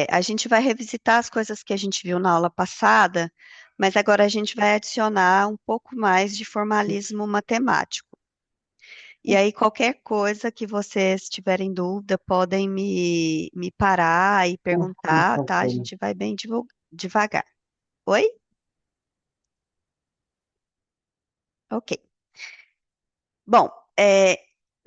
A gente vai revisitar as coisas que a gente viu na aula passada, mas agora a gente vai adicionar um pouco mais de formalismo matemático. E aí, qualquer coisa que vocês tiverem dúvida, podem me parar e Sim, perguntar, tá? A professora. gente vai bem devagar. Oi? Ok. Bom,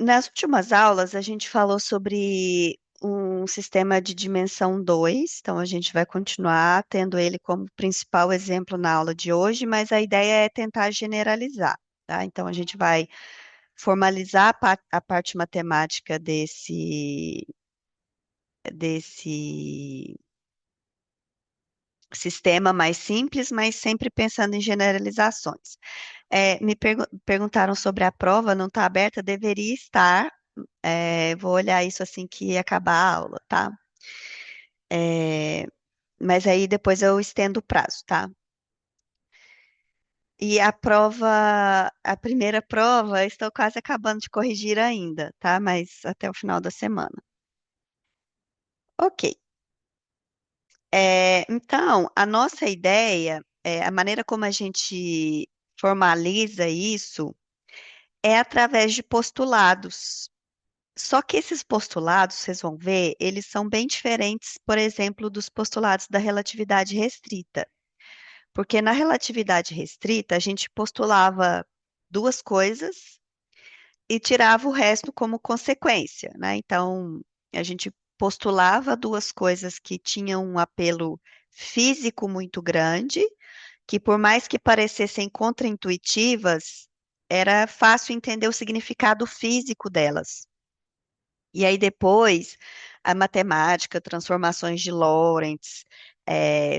nas últimas aulas a gente falou sobre um sistema de dimensão 2. Então a gente vai continuar tendo ele como principal exemplo na aula de hoje, mas a ideia é tentar generalizar, tá? Então a gente vai formalizar a parte matemática desse sistema mais simples, mas sempre pensando em generalizações. Me perguntaram sobre a prova, não está aberta, deveria estar. Vou olhar isso assim que acabar a aula, tá? É, mas aí depois eu estendo o prazo, tá? E a prova, a primeira prova, estou quase acabando de corrigir ainda, tá? Mas até o final da semana. Ok. Então, a nossa ideia, a maneira como a gente formaliza isso é através de postulados. Só que esses postulados, vocês vão ver, eles são bem diferentes, por exemplo, dos postulados da relatividade restrita. Porque na relatividade restrita, a gente postulava duas coisas e tirava o resto como consequência, né? Então, a gente postulava duas coisas que tinham um apelo físico muito grande, que por mais que parecessem contraintuitivas, era fácil entender o significado físico delas. E aí depois, a matemática, transformações de Lorentz,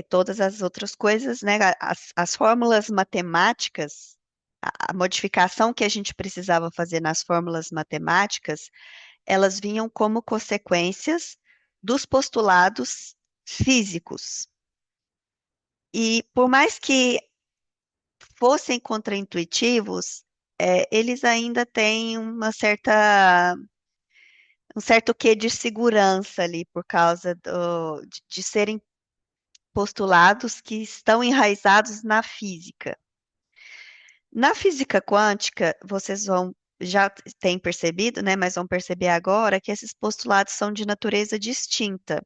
todas as outras coisas, né? As fórmulas matemáticas, a modificação que a gente precisava fazer nas fórmulas matemáticas, elas vinham como consequências dos postulados físicos. E por mais que fossem contraintuitivos, eles ainda têm um certo quê de segurança ali, por causa de serem postulados que estão enraizados na física. Na física quântica, vocês vão já têm percebido, né, mas vão perceber agora que esses postulados são de natureza distinta.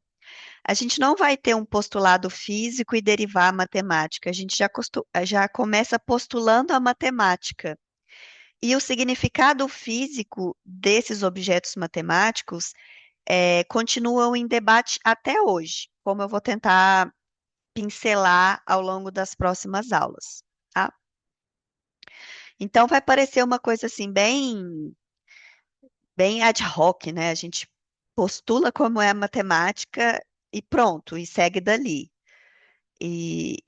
A gente não vai ter um postulado físico e derivar a matemática. A gente já começa postulando a matemática. E o significado físico desses objetos matemáticos continuam em debate até hoje, como eu vou tentar pincelar ao longo das próximas aulas, tá? Então vai parecer uma coisa assim bem ad hoc, né? A gente postula como é a matemática e pronto, e segue dali. E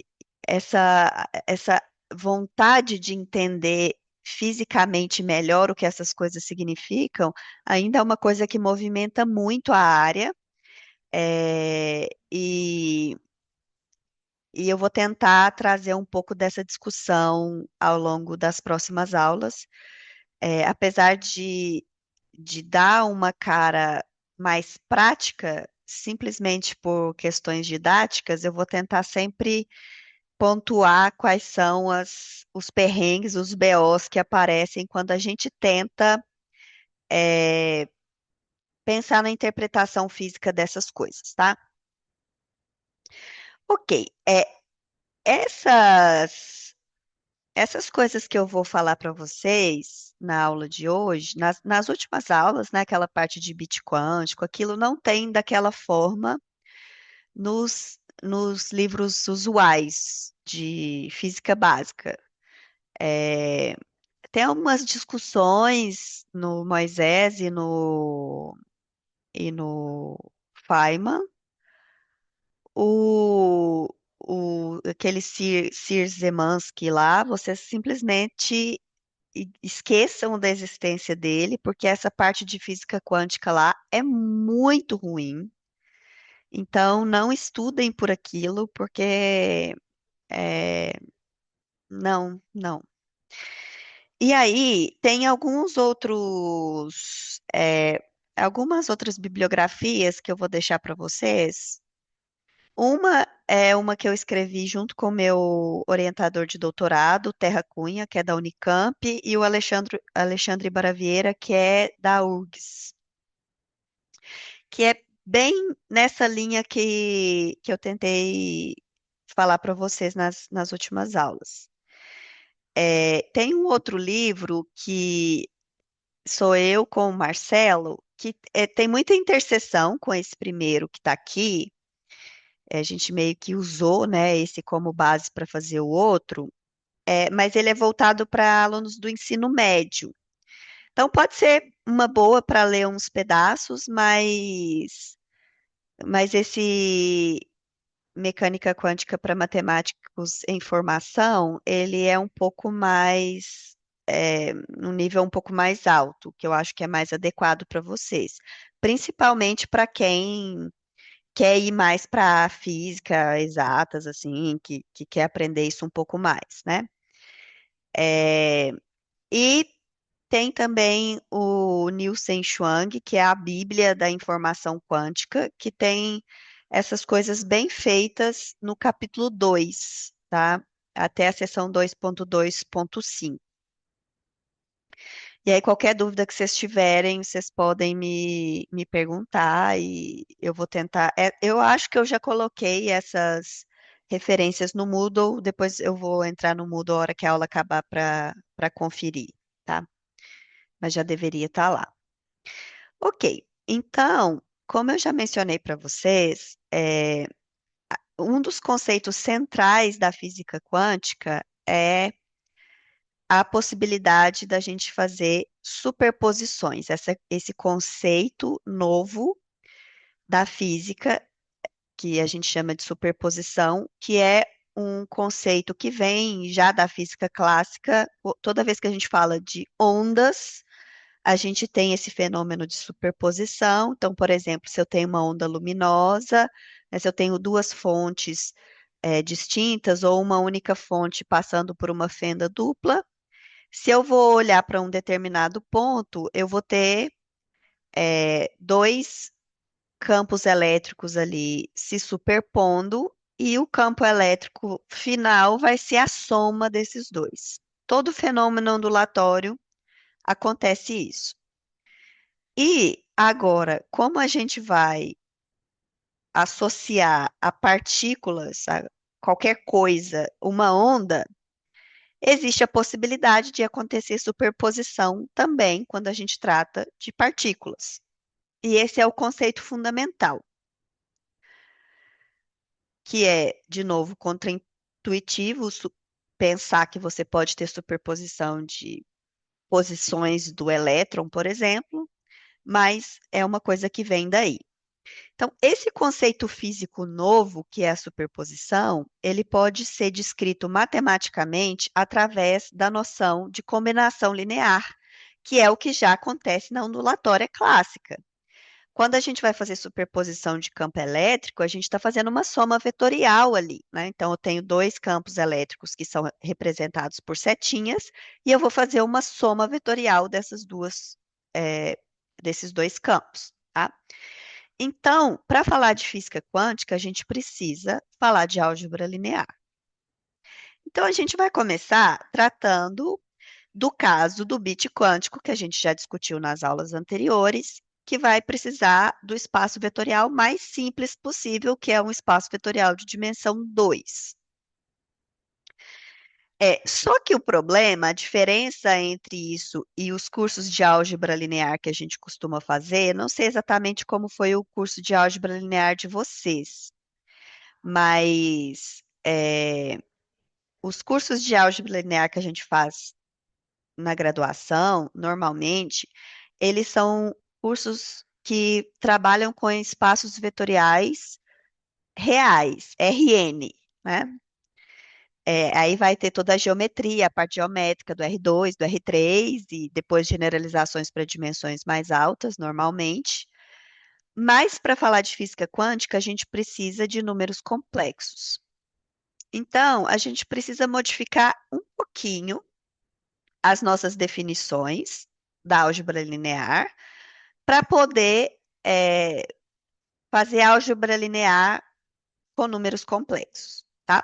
essa vontade de entender fisicamente melhor o que essas coisas significam ainda é uma coisa que movimenta muito a área. E eu vou tentar trazer um pouco dessa discussão ao longo das próximas aulas. Apesar de dar uma cara mais prática, simplesmente por questões didáticas, eu vou tentar sempre pontuar quais são os perrengues, os BOs que aparecem quando a gente tenta, é, pensar na interpretação física dessas coisas, tá? Ok, essas. Essas coisas que eu vou falar para vocês na aula de hoje, nas últimas aulas, né, aquela parte de bit quântico, aquilo não tem daquela forma nos livros usuais de física básica. É, tem algumas discussões no Moisés e no Feynman. Aquele Sir Zemansky lá, você simplesmente esqueçam da existência dele, porque essa parte de física quântica lá é muito ruim. Então, não estudem por aquilo, porque é, não, não. E aí, tem algumas outras bibliografias que eu vou deixar para vocês. Uma é uma que eu escrevi junto com o meu orientador de doutorado, Terra Cunha, que é da Unicamp, e o Alexandre Baravieira, que é da URGS, que é bem nessa linha que eu tentei falar para vocês nas últimas aulas. Tem um outro livro que sou eu com o Marcelo, que tem muita interseção com esse primeiro que está aqui. A gente meio que usou, né, esse como base para fazer o outro, mas ele é voltado para alunos do ensino médio. Então pode ser uma boa para ler uns pedaços, mas esse mecânica quântica para matemáticos em formação, ele é um pouco mais, um nível um pouco mais alto, que eu acho que é mais adequado para vocês. Principalmente para quem quer ir mais para física, exatas, assim, que quer aprender isso um pouco mais, né? É, e tem também o Nielsen Chuang, que é a Bíblia da Informação Quântica, que tem essas coisas bem feitas no capítulo 2, tá? Até a seção 2.2.5. E aí, qualquer dúvida que vocês tiverem, vocês podem me perguntar e eu vou tentar. Eu acho que eu já coloquei essas referências no Moodle, depois eu vou entrar no Moodle a hora que a aula acabar para conferir, tá? Mas já deveria estar lá. Ok, então, como eu já mencionei para vocês, um dos conceitos centrais da física quântica é a possibilidade da gente fazer superposições. Esse conceito novo da física, que a gente chama de superposição, que é um conceito que vem já da física clássica. Toda vez que a gente fala de ondas, a gente tem esse fenômeno de superposição. Então, por exemplo, se eu tenho uma onda luminosa, né, se eu tenho duas fontes distintas ou uma única fonte passando por uma fenda dupla, se eu vou olhar para um determinado ponto, eu vou ter dois campos elétricos ali se superpondo e o campo elétrico final vai ser a soma desses dois. Todo fenômeno ondulatório acontece isso. E agora, como a gente vai associar a partículas, a qualquer coisa, uma onda, existe a possibilidade de acontecer superposição também quando a gente trata de partículas. E esse é o conceito fundamental, que é, de novo, contraintuitivo pensar que você pode ter superposição de posições do elétron, por exemplo, mas é uma coisa que vem daí. Então, esse conceito físico novo, que é a superposição, ele pode ser descrito matematicamente através da noção de combinação linear, que é o que já acontece na ondulatória clássica. Quando a gente vai fazer superposição de campo elétrico, a gente está fazendo uma soma vetorial ali, né? Então, eu tenho dois campos elétricos que são representados por setinhas, e eu vou fazer uma soma vetorial eh, desses dois campos, tá? Então, para falar de física quântica, a gente precisa falar de álgebra linear. Então, a gente vai começar tratando do caso do bit quântico, que a gente já discutiu nas aulas anteriores, que vai precisar do espaço vetorial mais simples possível, que é um espaço vetorial de dimensão 2. Só que o problema, a diferença entre isso e os cursos de álgebra linear que a gente costuma fazer, não sei exatamente como foi o curso de álgebra linear de vocês, mas os cursos de álgebra linear que a gente faz na graduação, normalmente, eles são cursos que trabalham com espaços vetoriais reais, RN, né? Aí vai ter toda a geometria, a parte geométrica do R2, do R3 e depois generalizações para dimensões mais altas, normalmente. Mas para falar de física quântica, a gente precisa de números complexos. Então, a gente precisa modificar um pouquinho as nossas definições da álgebra linear para poder fazer álgebra linear com números complexos, tá?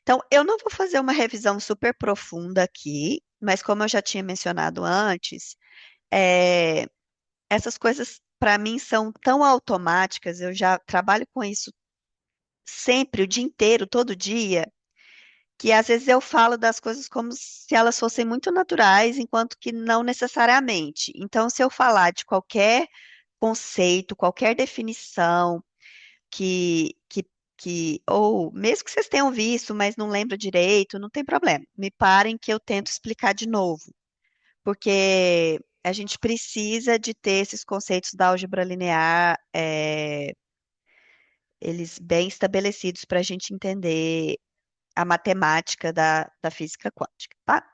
Então, eu não vou fazer uma revisão super profunda aqui, mas como eu já tinha mencionado antes, é, essas coisas para mim são tão automáticas, eu já trabalho com isso sempre, o dia inteiro, todo dia, que às vezes eu falo das coisas como se elas fossem muito naturais, enquanto que não necessariamente. Então, se eu falar de qualquer conceito, qualquer definição que, que, ou mesmo que vocês tenham visto, mas não lembro direito, não tem problema. Me parem que eu tento explicar de novo, porque a gente precisa de ter esses conceitos da álgebra linear, eles bem estabelecidos para a gente entender a matemática da física quântica, tá?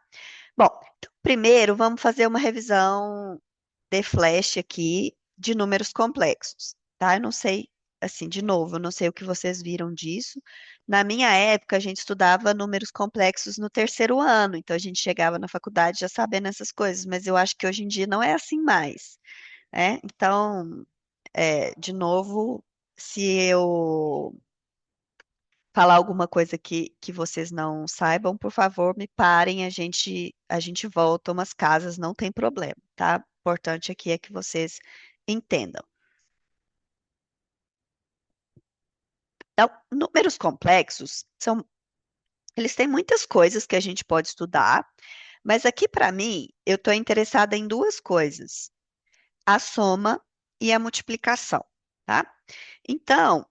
Bom, então, primeiro vamos fazer uma revisão de flash aqui de números complexos, tá? Eu não sei, assim, de novo, eu não sei o que vocês viram disso. Na minha época, a gente estudava números complexos no terceiro ano, então a gente chegava na faculdade já sabendo essas coisas, mas eu acho que hoje em dia não é assim mais, né? Então, de novo, se eu falar alguma coisa que vocês não saibam, por favor, me parem, a gente volta umas casas, não tem problema, tá? O importante aqui é que vocês entendam. Então, números complexos eles têm muitas coisas que a gente pode estudar, mas aqui para mim, eu estou interessada em duas coisas: a soma e a multiplicação, tá? Então,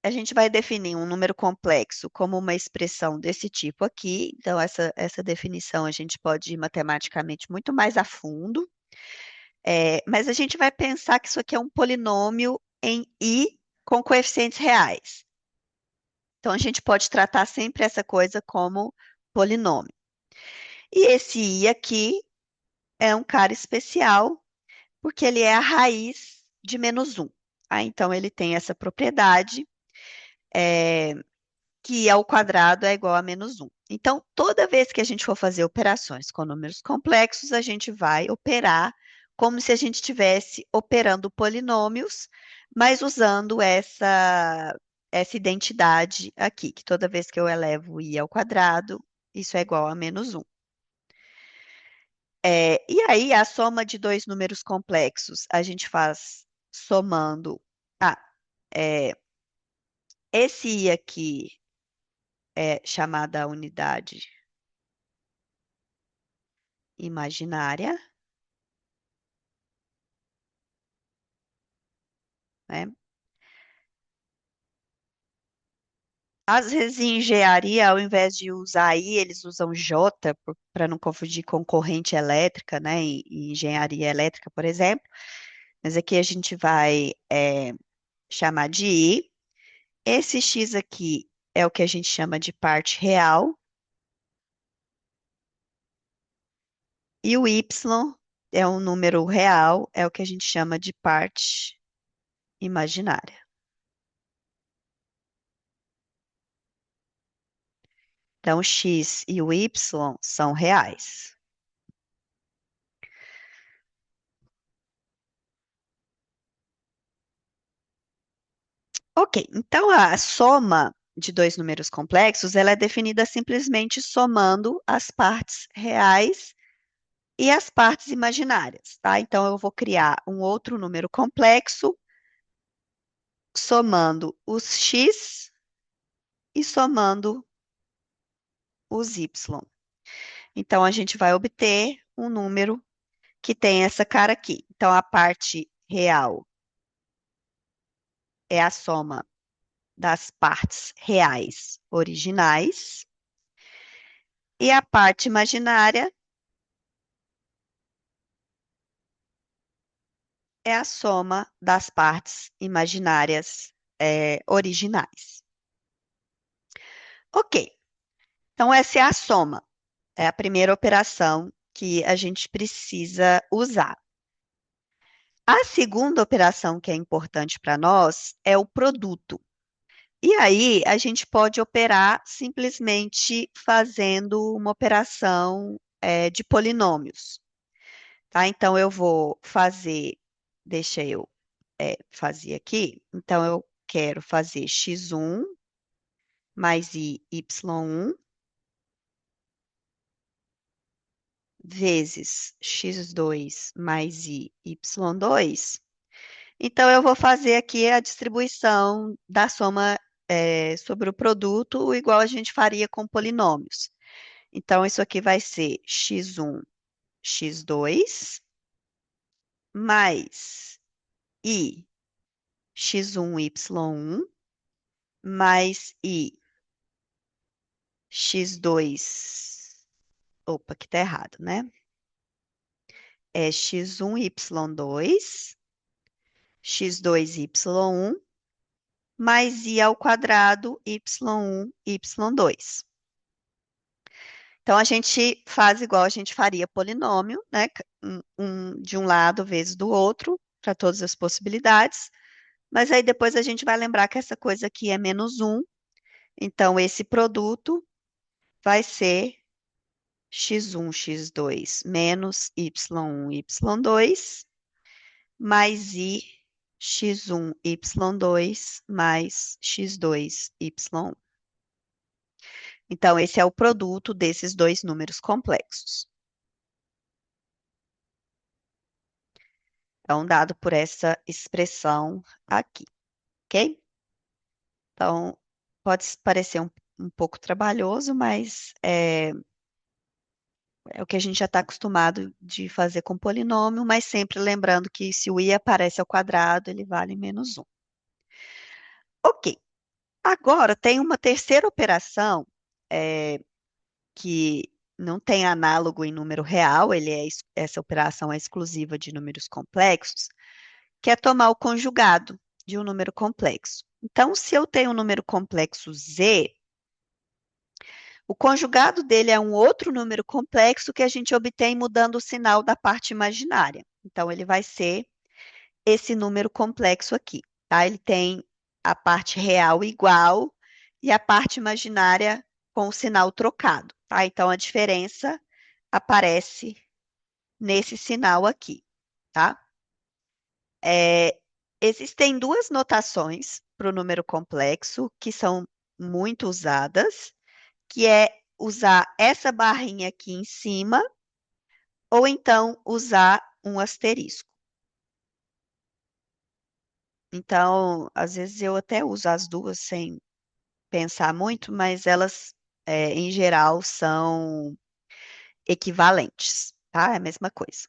a gente vai definir um número complexo como uma expressão desse tipo aqui. Então, essa definição a gente pode ir matematicamente muito mais a fundo, mas a gente vai pensar que isso aqui é um polinômio em i com coeficientes reais. Então, a gente pode tratar sempre essa coisa como polinômio. E esse i aqui é um cara especial, porque ele é a raiz de menos um. Ah, então, ele tem essa propriedade. é, que i ao quadrado é igual a menos um. Então, toda vez que a gente for fazer operações com números complexos, a gente vai operar como se a gente estivesse operando polinômios, mas usando essa identidade aqui, que toda vez que eu elevo i ao quadrado, isso é igual a menos um. E aí, a soma de dois números complexos, a gente faz somando. Ah, é, esse i aqui é chamada unidade imaginária, né? Às vezes em engenharia, ao invés de usar I, eles usam J para não confundir com corrente elétrica, né? Em engenharia elétrica, por exemplo. Mas aqui a gente vai chamar de I. Esse X aqui é o que a gente chama de parte real, e o Y é um número real, é o que a gente chama de parte imaginária. Então, o X e o Y são reais. Ok, então a soma de dois números complexos, ela é definida simplesmente somando as partes reais e as partes imaginárias, tá? Então eu vou criar um outro número complexo somando os x e somando os y. Então a gente vai obter um número que tem essa cara aqui. Então a parte real é a soma das partes reais originais e a parte imaginária é a soma das partes imaginárias originais. Ok, então essa é a soma, é a primeira operação que a gente precisa usar. A segunda operação que é importante para nós é o produto. E aí a gente pode operar simplesmente fazendo uma operação de polinômios, tá? Então eu vou fazer, deixa eu fazer aqui. Então eu quero fazer x1 mais i, y1 vezes x2 mais i, y2. Então, eu vou fazer aqui a distribuição da soma sobre o produto, igual a gente faria com polinômios. Então, isso aqui vai ser x1, x2, mais i, x1, y1, mais i, x2, opa, que tá errado, né? É x1, y2, x2, y1, mais i ao quadrado, y1, y2. Então, a gente faz igual a gente faria polinômio, né? De um lado vezes do outro, para todas as possibilidades. Mas aí depois a gente vai lembrar que essa coisa aqui é menos um. Então, esse produto vai ser x1, x2 menos y1, y2, mais i x1, y2 mais x2, y1. Então, esse é o produto desses dois números complexos. Então, dado por essa expressão aqui, ok? Então, pode parecer um pouco trabalhoso, mas é o que a gente já está acostumado de fazer com polinômio, mas sempre lembrando que se o i aparece ao quadrado, ele vale menos um. Ok, agora tem uma terceira operação que não tem análogo em número real, essa operação é exclusiva de números complexos, que é tomar o conjugado de um número complexo. Então, se eu tenho um número complexo z, o conjugado dele é um outro número complexo que a gente obtém mudando o sinal da parte imaginária. Então, ele vai ser esse número complexo aqui, tá? Ele tem a parte real igual e a parte imaginária com o sinal trocado, tá? Então, a diferença aparece nesse sinal aqui, tá? Existem duas notações para o número complexo que são muito usadas, que é usar essa barrinha aqui em cima ou então usar um asterisco. Então, às vezes eu até uso as duas sem pensar muito, mas elas, em geral, são equivalentes, tá? É a mesma coisa.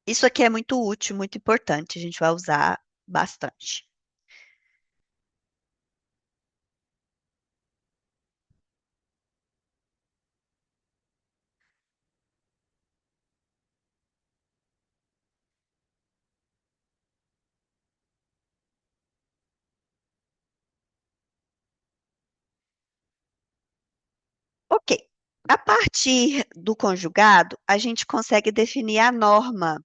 Isso aqui é muito útil, muito importante, a gente vai usar bastante. Ok. A partir do conjugado, a gente consegue definir a norma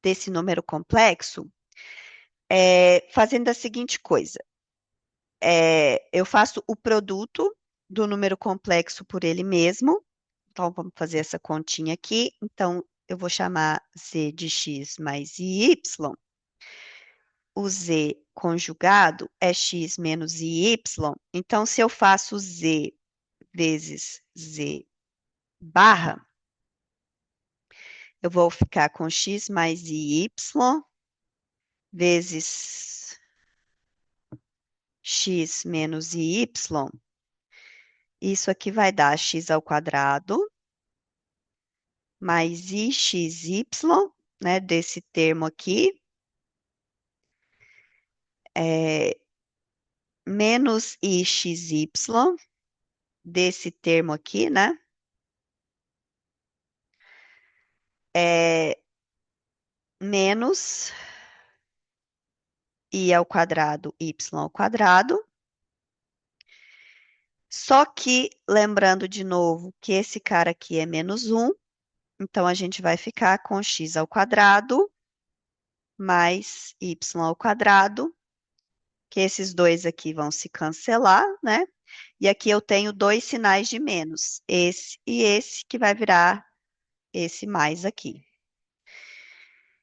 desse número complexo, fazendo a seguinte coisa. Eu faço o produto do número complexo por ele mesmo. Então, vamos fazer essa continha aqui. Então, eu vou chamar z de x mais y. O z conjugado é x menos y. Então, se eu faço z vezes z barra, eu vou ficar com x mais y vezes x menos y. Isso aqui vai dar x ao quadrado mais ixy, né, desse termo aqui, menos ixy desse termo aqui, né, menos i ao quadrado, y ao quadrado. Só que, lembrando de novo que esse cara aqui é menos um, então a gente vai ficar com x ao quadrado mais y ao quadrado, que esses dois aqui vão se cancelar, né? E aqui eu tenho dois sinais de menos, esse e esse, que vai virar esse mais aqui.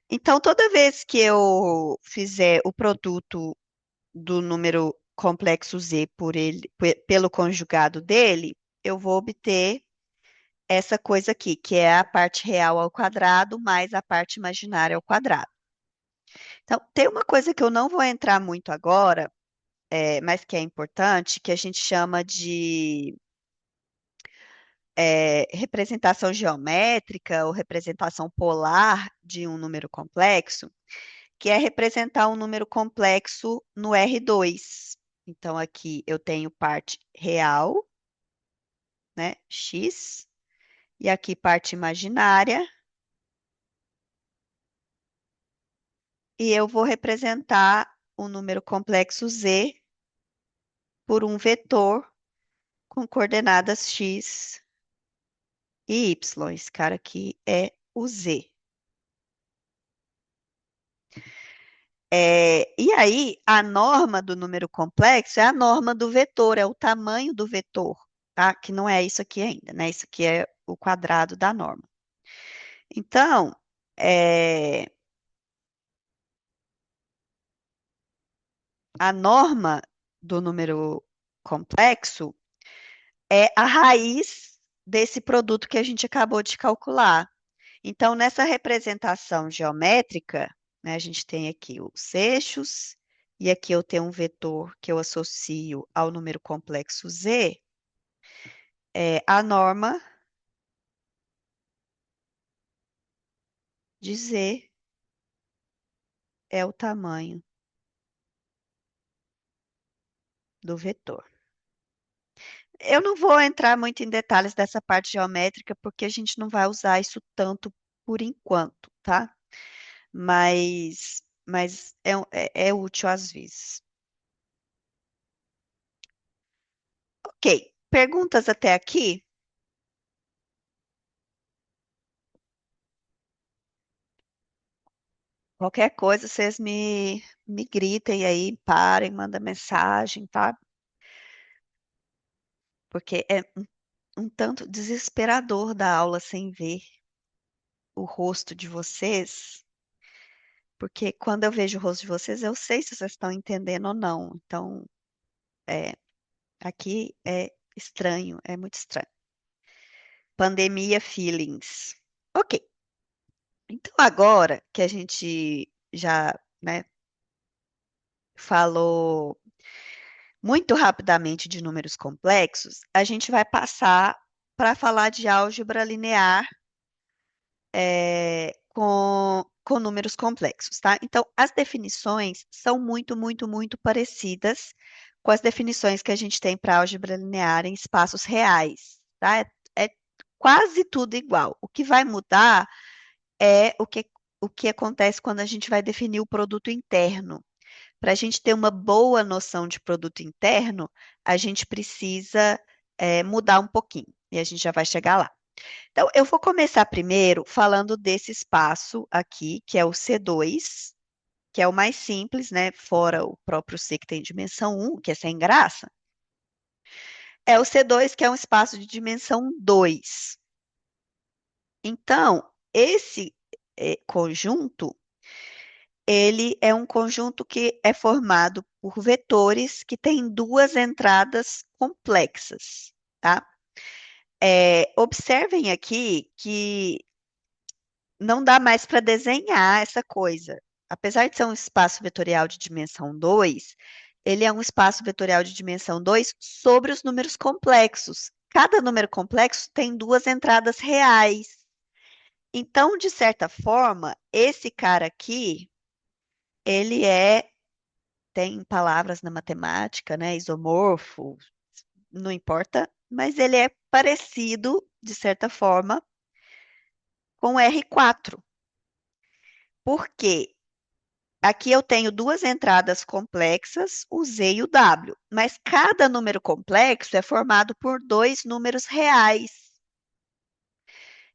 Então, toda vez que eu fizer o produto do número complexo Z por ele, pelo conjugado dele, eu vou obter essa coisa aqui, que é a parte real ao quadrado mais a parte imaginária ao quadrado. Então, tem uma coisa que eu não vou entrar muito agora, mas que é importante, que a gente chama de representação geométrica ou representação polar de um número complexo, que é representar um número complexo no R2. Então, aqui eu tenho parte real, né, x, e aqui parte imaginária, e eu vou representar o número complexo z por um vetor com coordenadas x e y. Esse cara aqui é o z. E aí, a norma do número complexo é a norma do vetor, é o tamanho do vetor, tá? Que não é isso aqui ainda, né? Isso aqui é o quadrado da norma. Então, é, a norma do número complexo é a raiz desse produto que a gente acabou de calcular. Então, nessa representação geométrica, né, a gente tem aqui os eixos, e aqui eu tenho um vetor que eu associo ao número complexo z. A norma de z é o tamanho do vetor. Eu não vou entrar muito em detalhes dessa parte geométrica, porque a gente não vai usar isso tanto por enquanto, tá? Mas é útil às vezes. Ok, perguntas até aqui? Qualquer coisa, vocês me gritem aí, parem, mandem mensagem, tá? Porque é um tanto desesperador dar aula sem ver o rosto de vocês, porque quando eu vejo o rosto de vocês, eu sei se vocês estão entendendo ou não. Então, é, aqui é estranho, é muito estranho. Pandemia feelings. Ok, então agora que a gente já, né, falou muito rapidamente de números complexos, a gente vai passar para falar de álgebra linear com números complexos, tá? Então, as definições são muito, muito, muito parecidas com as definições que a gente tem para álgebra linear em espaços reais, tá? É quase tudo igual. O que vai mudar é o que acontece quando a gente vai definir o produto interno. Para a gente ter uma boa noção de produto interno, a gente precisa mudar um pouquinho, e a gente já vai chegar lá. Então, eu vou começar primeiro falando desse espaço aqui, que é o C2, que é o mais simples, né? Fora o próprio C que tem dimensão 1, que é sem graça. É o C2, que é um espaço de dimensão 2. Então, esse conjunto, ele é um conjunto que é formado por vetores que têm duas entradas complexas, tá? Observem aqui que não dá mais para desenhar essa coisa. Apesar de ser um espaço vetorial de dimensão 2, ele é um espaço vetorial de dimensão 2 sobre os números complexos. Cada número complexo tem duas entradas reais. Então, de certa forma, esse cara aqui, ele tem palavras na matemática, né? Isomorfo, não importa, mas ele é parecido, de certa forma, com R4. Por quê? Aqui eu tenho duas entradas complexas, o Z e o W, mas cada número complexo é formado por dois números reais.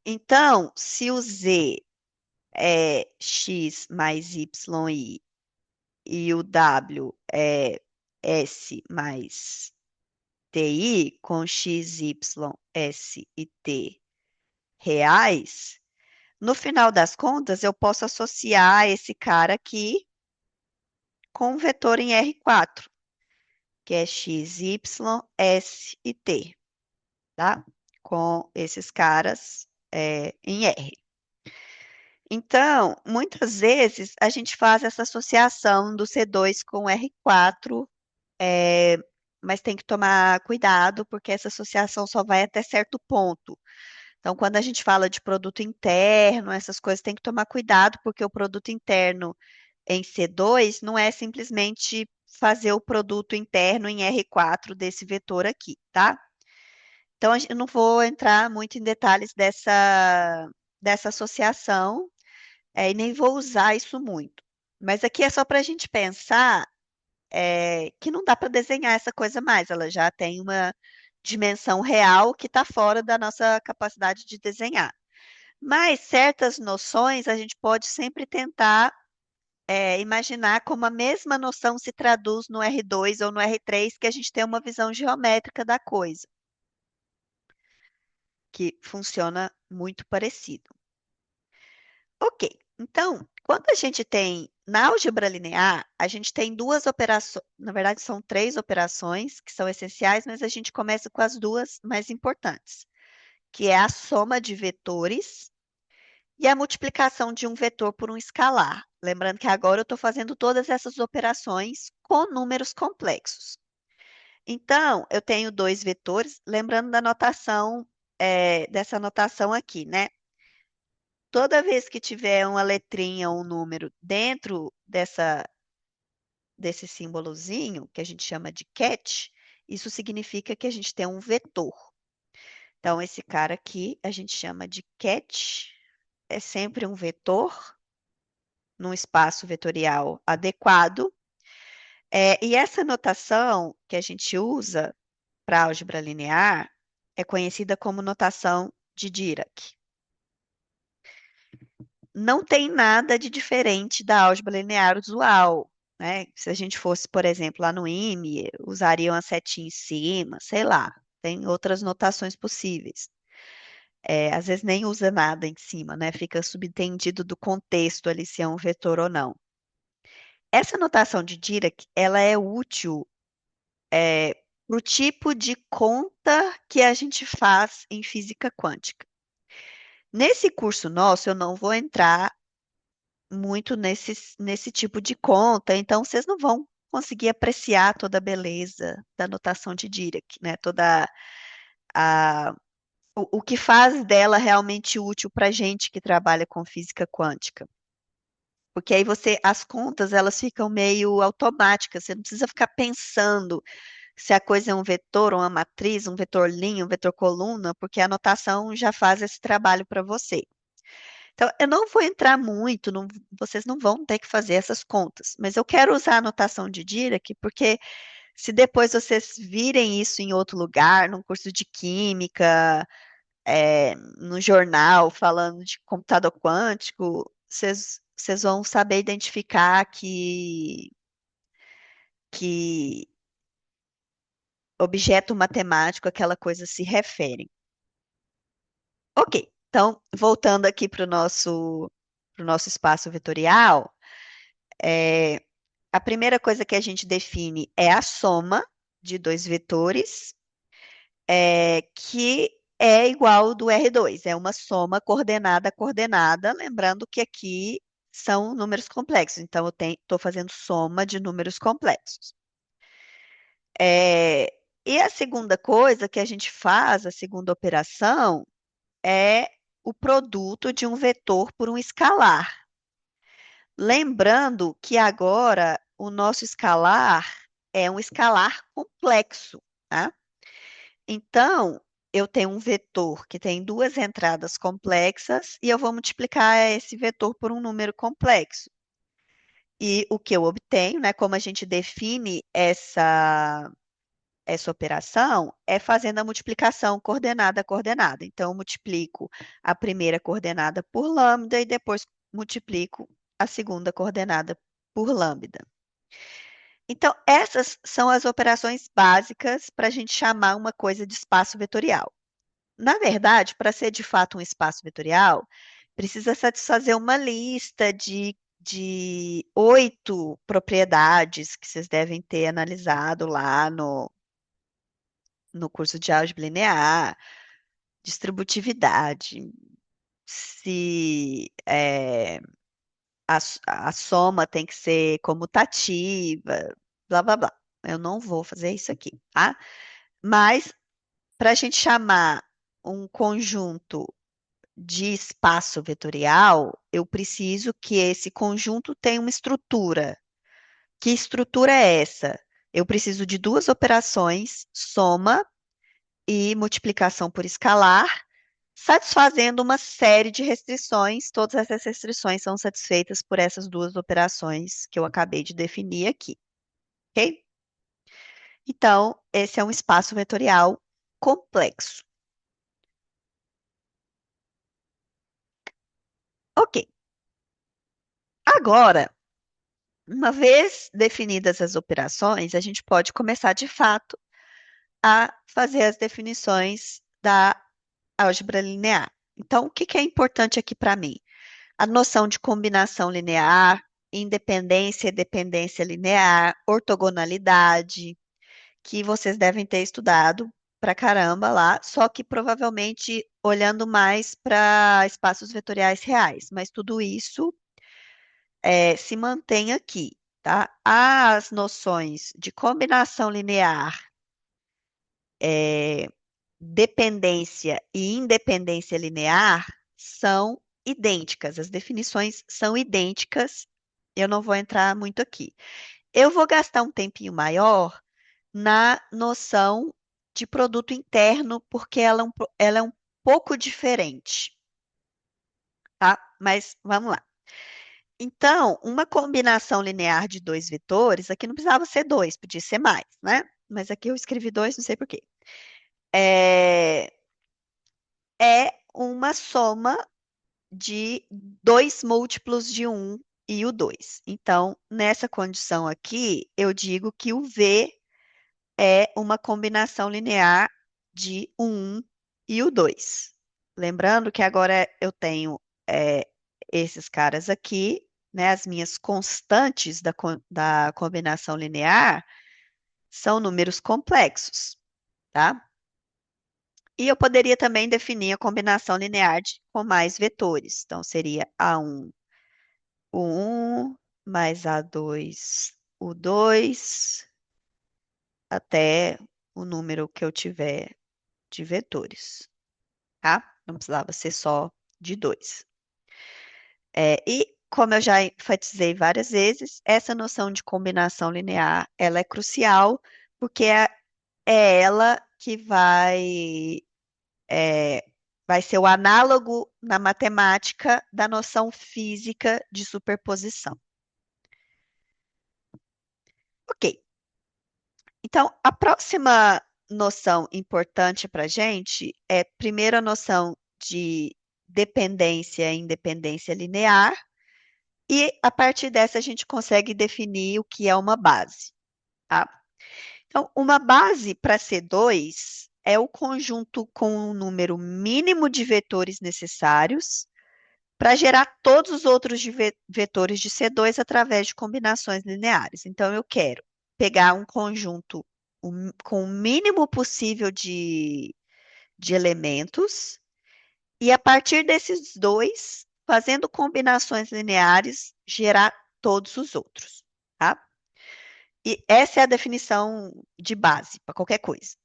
Então, se o Z é x mais y e o W é s mais ti, com x, y, s e t reais, no final das contas, eu posso associar esse cara aqui com um vetor em R4, que é x, y, s e t, tá? Com esses caras em R. Então, muitas vezes a gente faz essa associação do C2 com R4, é, mas tem que tomar cuidado, porque essa associação só vai até certo ponto. Então, quando a gente fala de produto interno, essas coisas tem que tomar cuidado, porque o produto interno em C2 não é simplesmente fazer o produto interno em R4 desse vetor aqui, tá? Então, eu não vou entrar muito em detalhes dessa associação, e nem vou usar isso muito. Mas aqui é só para a gente pensar que não dá para desenhar essa coisa mais, ela já tem uma dimensão real que está fora da nossa capacidade de desenhar. Mas certas noções a gente pode sempre tentar imaginar como a mesma noção se traduz no R2 ou no R3, que a gente tem uma visão geométrica da coisa, que funciona muito parecido. Ok, então, quando a gente tem na álgebra linear, a gente tem duas operações, na verdade são três operações que são essenciais, mas a gente começa com as duas mais importantes, que é a soma de vetores e a multiplicação de um vetor por um escalar. Lembrando que agora eu estou fazendo todas essas operações com números complexos. Então, eu tenho dois vetores, lembrando da notação, dessa notação aqui, né? Toda vez que tiver uma letrinha ou um número dentro desse símbolozinho, que a gente chama de cat, isso significa que a gente tem um vetor. Então, esse cara aqui a gente chama de cat, é sempre um vetor num espaço vetorial adequado. E essa notação que a gente usa para álgebra linear é conhecida como notação de Dirac. Não tem nada de diferente da álgebra linear usual, né? Se a gente fosse, por exemplo, lá no IME, usaria uma setinha em cima, sei lá, tem outras notações possíveis. Às vezes nem usa nada em cima, né? Fica subentendido do contexto ali se é um vetor ou não. Essa notação de Dirac, ela é útil para o tipo de conta que a gente faz em física quântica. Nesse curso nosso, eu não vou entrar muito nesse tipo de conta, então vocês não vão conseguir apreciar toda a beleza da notação de Dirac, né? A, o que faz dela realmente útil para a gente que trabalha com física quântica. Porque aí as contas, elas ficam meio automáticas, você não precisa ficar pensando se a coisa é um vetor ou uma matriz, um vetor linha, um vetor coluna, porque a notação já faz esse trabalho para você. Então, eu não vou entrar muito, vocês não vão ter que fazer essas contas, mas eu quero usar a notação de Dirac, porque se depois vocês virem isso em outro lugar, num curso de química, no jornal, falando de computador quântico, vocês vão saber identificar que objeto matemático aquela coisa se refere. Ok, então, voltando aqui para o nosso espaço vetorial, é, a primeira coisa que a gente define é a soma de dois vetores, que é igual do R2, é uma soma coordenada a coordenada, lembrando que aqui são números complexos, então eu estou fazendo soma de números complexos. E a segunda coisa que a gente faz, a segunda operação, é o produto de um vetor por um escalar. Lembrando que agora o nosso escalar é um escalar complexo, tá? Então, eu tenho um vetor que tem duas entradas complexas e eu vou multiplicar esse vetor por um número complexo. E o que eu obtenho, né, como a gente define essa operação, é fazendo a multiplicação coordenada a coordenada. Então, eu multiplico a primeira coordenada por lambda e depois multiplico a segunda coordenada por lambda. Então, essas são as operações básicas para a gente chamar uma coisa de espaço vetorial. Na verdade, para ser de fato um espaço vetorial, precisa satisfazer uma lista de 8 propriedades que vocês devem ter analisado lá no curso de álgebra linear, distributividade, se a soma tem que ser comutativa, blá blá blá. Eu não vou fazer isso aqui, tá? Mas para a gente chamar um conjunto de espaço vetorial, eu preciso que esse conjunto tenha uma estrutura. Que estrutura é essa? Eu preciso de duas operações, soma e multiplicação por escalar, satisfazendo uma série de restrições. Todas essas restrições são satisfeitas por essas duas operações que eu acabei de definir aqui, ok? Então, esse é um espaço vetorial complexo. Ok. Agora, uma vez definidas as operações, a gente pode começar de fato a fazer as definições da álgebra linear. Então, o que que é importante aqui para mim? A noção de combinação linear, independência e dependência linear, ortogonalidade, que vocês devem ter estudado pra caramba lá, só que provavelmente olhando mais para espaços vetoriais reais, mas tudo isso se mantém aqui, tá? As noções de combinação linear, é, dependência e independência linear são idênticas, as definições são idênticas. Eu não vou entrar muito aqui. Eu vou gastar um tempinho maior na noção de produto interno, porque ela é um pouco diferente, tá? Mas vamos lá. Então, uma combinação linear de dois vetores, aqui não precisava ser dois, podia ser mais, né? Mas aqui eu escrevi dois, não sei por quê. É, é uma soma de dois múltiplos de um e o 2. Então, nessa condição aqui, eu digo que o V é uma combinação linear de o 1 e o 2. Lembrando que agora eu tenho esses caras aqui, né, as minhas constantes da combinação linear são números complexos, tá? E eu poderia também definir a combinação linear com mais vetores. Então, seria A1, o 1, mais A2, o 2, até o número que eu tiver de vetores, tá? Não precisava ser só de dois. E, como eu já enfatizei várias vezes, essa noção de combinação linear, ela é crucial, porque é ela que é, vai ser o análogo na matemática da noção física de superposição. Ok, então a próxima noção importante para a gente é, primeiro, a noção de dependência e independência linear, e a partir dessa a gente consegue definir o que é uma base, tá? Então, uma base para C2 é o conjunto com o número mínimo de vetores necessários para gerar todos os outros vetores de C2 através de combinações lineares. Então, eu quero pegar um conjunto com o mínimo possível de elementos e, a partir desses dois, fazendo combinações lineares, gerar todos os outros, tá? E essa é a definição de base para qualquer coisa.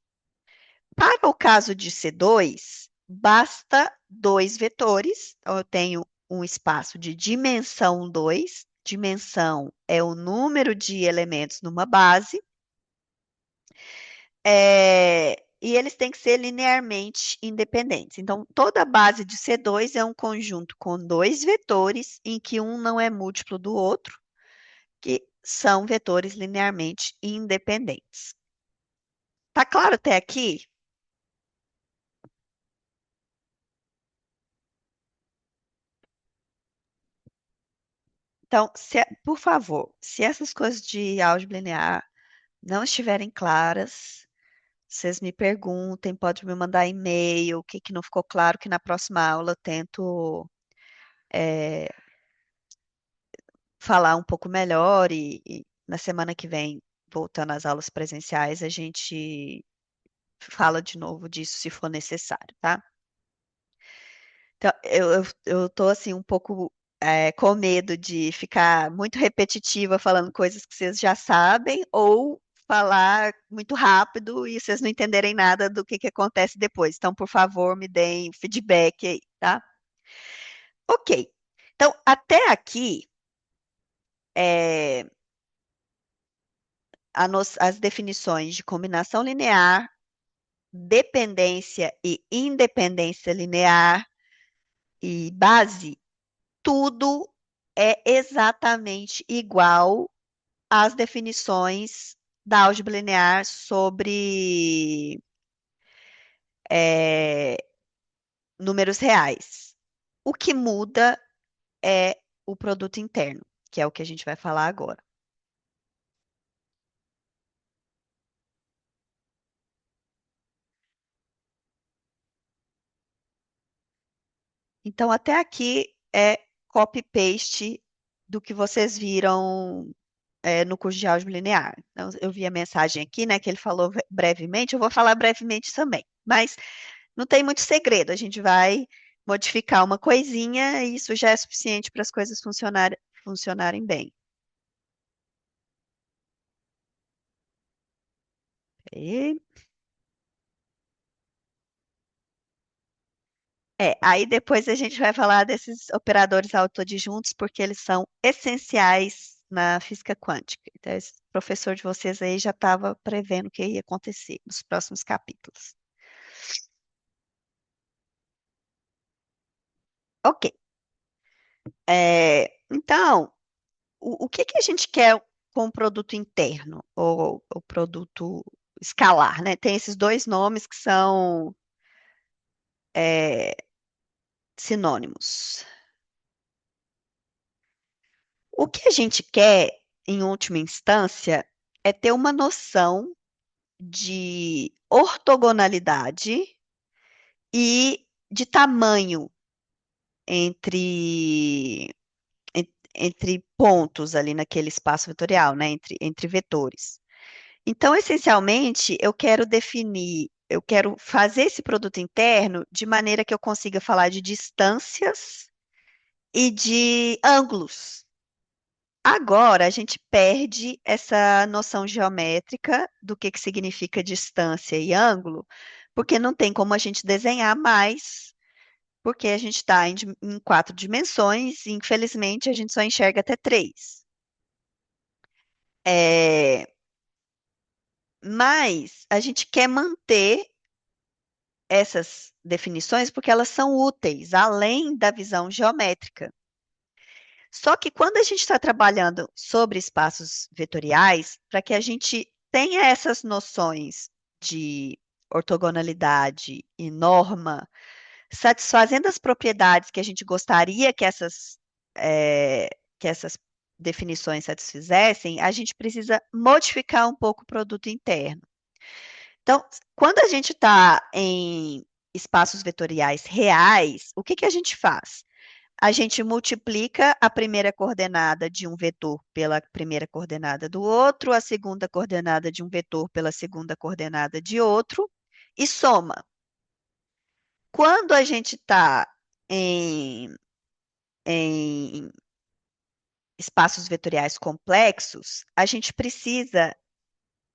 Para o caso de C2, basta dois vetores. Então, eu tenho um espaço de dimensão 2. Dimensão é o número de elementos numa base. E eles têm que ser linearmente independentes. Então, toda base de C2 é um conjunto com dois vetores, em que um não é múltiplo do outro, que são vetores linearmente independentes. Tá claro até aqui? Então, por favor, se essas coisas de álgebra linear não estiverem claras, vocês me perguntem, pode me mandar e-mail, o que que não ficou claro, que na próxima aula eu tento falar um pouco melhor e na semana que vem, voltando às aulas presenciais, a gente fala de novo disso se for necessário, tá? Então, eu tô assim um pouco com medo de ficar muito repetitiva falando coisas que vocês já sabem ou falar muito rápido e vocês não entenderem nada do que acontece depois. Então, por favor, me deem feedback aí, tá? Ok. Então, até aqui, é, as definições de combinação linear, dependência e independência linear e base, tudo é exatamente igual às definições da álgebra linear sobre é, números reais. O que muda é o produto interno, que é o que a gente vai falar agora. Então, até aqui é copy-paste do que vocês viram no curso de álgebra linear. Então, eu vi a mensagem aqui, né, que ele falou brevemente, eu vou falar brevemente também. Mas não tem muito segredo, a gente vai modificar uma coisinha e isso já é suficiente para as coisas funcionarem bem. E, aí depois a gente vai falar desses operadores autoadjuntos, porque eles são essenciais na física quântica. Então, esse professor de vocês aí já estava prevendo o que ia acontecer nos próximos capítulos. Ok. Então, o que que a gente quer com o produto interno ou o produto escalar, né? Tem esses dois nomes que são é, sinônimos. O que a gente quer, em última instância, é ter uma noção de ortogonalidade e de tamanho entre, entre pontos ali naquele espaço vetorial, né? Entre vetores. Então, essencialmente, eu quero fazer esse produto interno de maneira que eu consiga falar de distâncias e de ângulos. Agora, a gente perde essa noção geométrica do que significa distância e ângulo, porque não tem como a gente desenhar mais, porque a gente está em quatro dimensões e, infelizmente, a gente só enxerga até três. É, mas a gente quer manter essas definições porque elas são úteis, além da visão geométrica. Só que quando a gente está trabalhando sobre espaços vetoriais, para que a gente tenha essas noções de ortogonalidade e norma, satisfazendo as propriedades que a gente gostaria eh, que essas definições satisfizessem, a gente precisa modificar um pouco o produto interno. Então, quando a gente está em espaços vetoriais reais, o que que a gente faz? A gente multiplica a primeira coordenada de um vetor pela primeira coordenada do outro, a segunda coordenada de um vetor pela segunda coordenada de outro, e soma. Quando a gente está em, em espaços vetoriais complexos, a gente precisa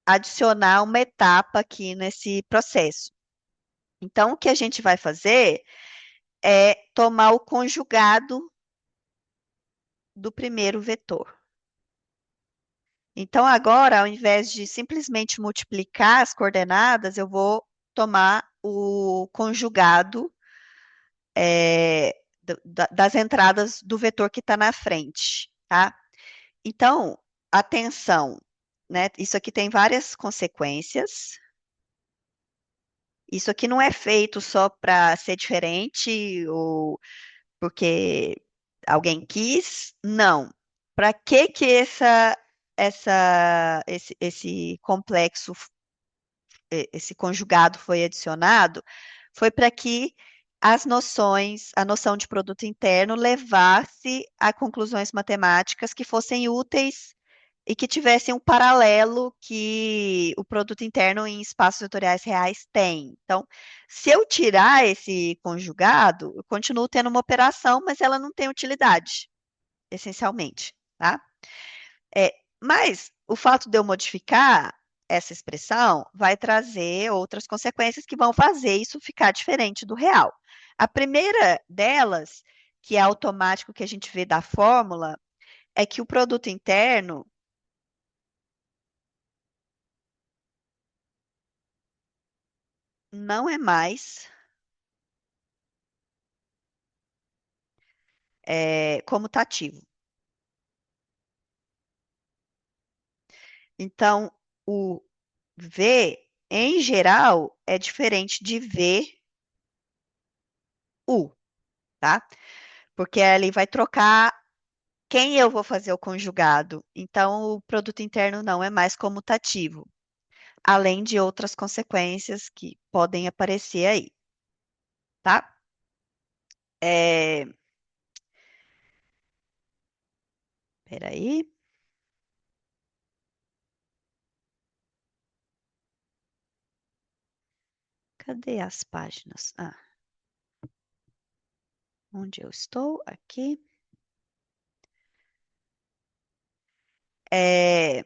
adicionar uma etapa aqui nesse processo. Então, o que a gente vai fazer é tomar o conjugado do primeiro vetor. Então, agora, ao invés de simplesmente multiplicar as coordenadas, eu vou tomar o conjugado das entradas do vetor que está na frente, tá? Então, atenção, né? Isso aqui tem várias consequências. Isso aqui não é feito só para ser diferente ou porque alguém quis, não. Para que que esse complexo, esse conjugado foi adicionado? Foi para que as noções, a noção de produto interno levasse a conclusões matemáticas que fossem úteis e que tivessem um paralelo que o produto interno em espaços vetoriais reais tem. Então, se eu tirar esse conjugado, eu continuo tendo uma operação, mas ela não tem utilidade, essencialmente, tá? É, mas o fato de eu modificar essa expressão vai trazer outras consequências que vão fazer isso ficar diferente do real. A primeira delas, que é automático que a gente vê da fórmula, é que o produto interno não é mais comutativo. Então, o V, em geral, é diferente de VU, tá? Porque ele vai trocar quem eu vou fazer o conjugado. Então, o produto interno não é mais comutativo, além de outras consequências que podem aparecer aí, tá? É, peraí, cadê as páginas? Ah, onde eu estou? Aqui. É,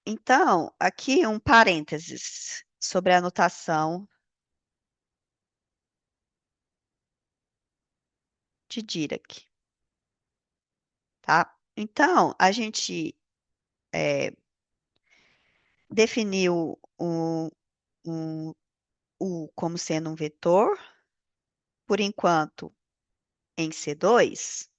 então, aqui um parênteses sobre a anotação de Dirac, tá? Então, a gente é, definiu um, U como sendo um vetor, por enquanto, em C2.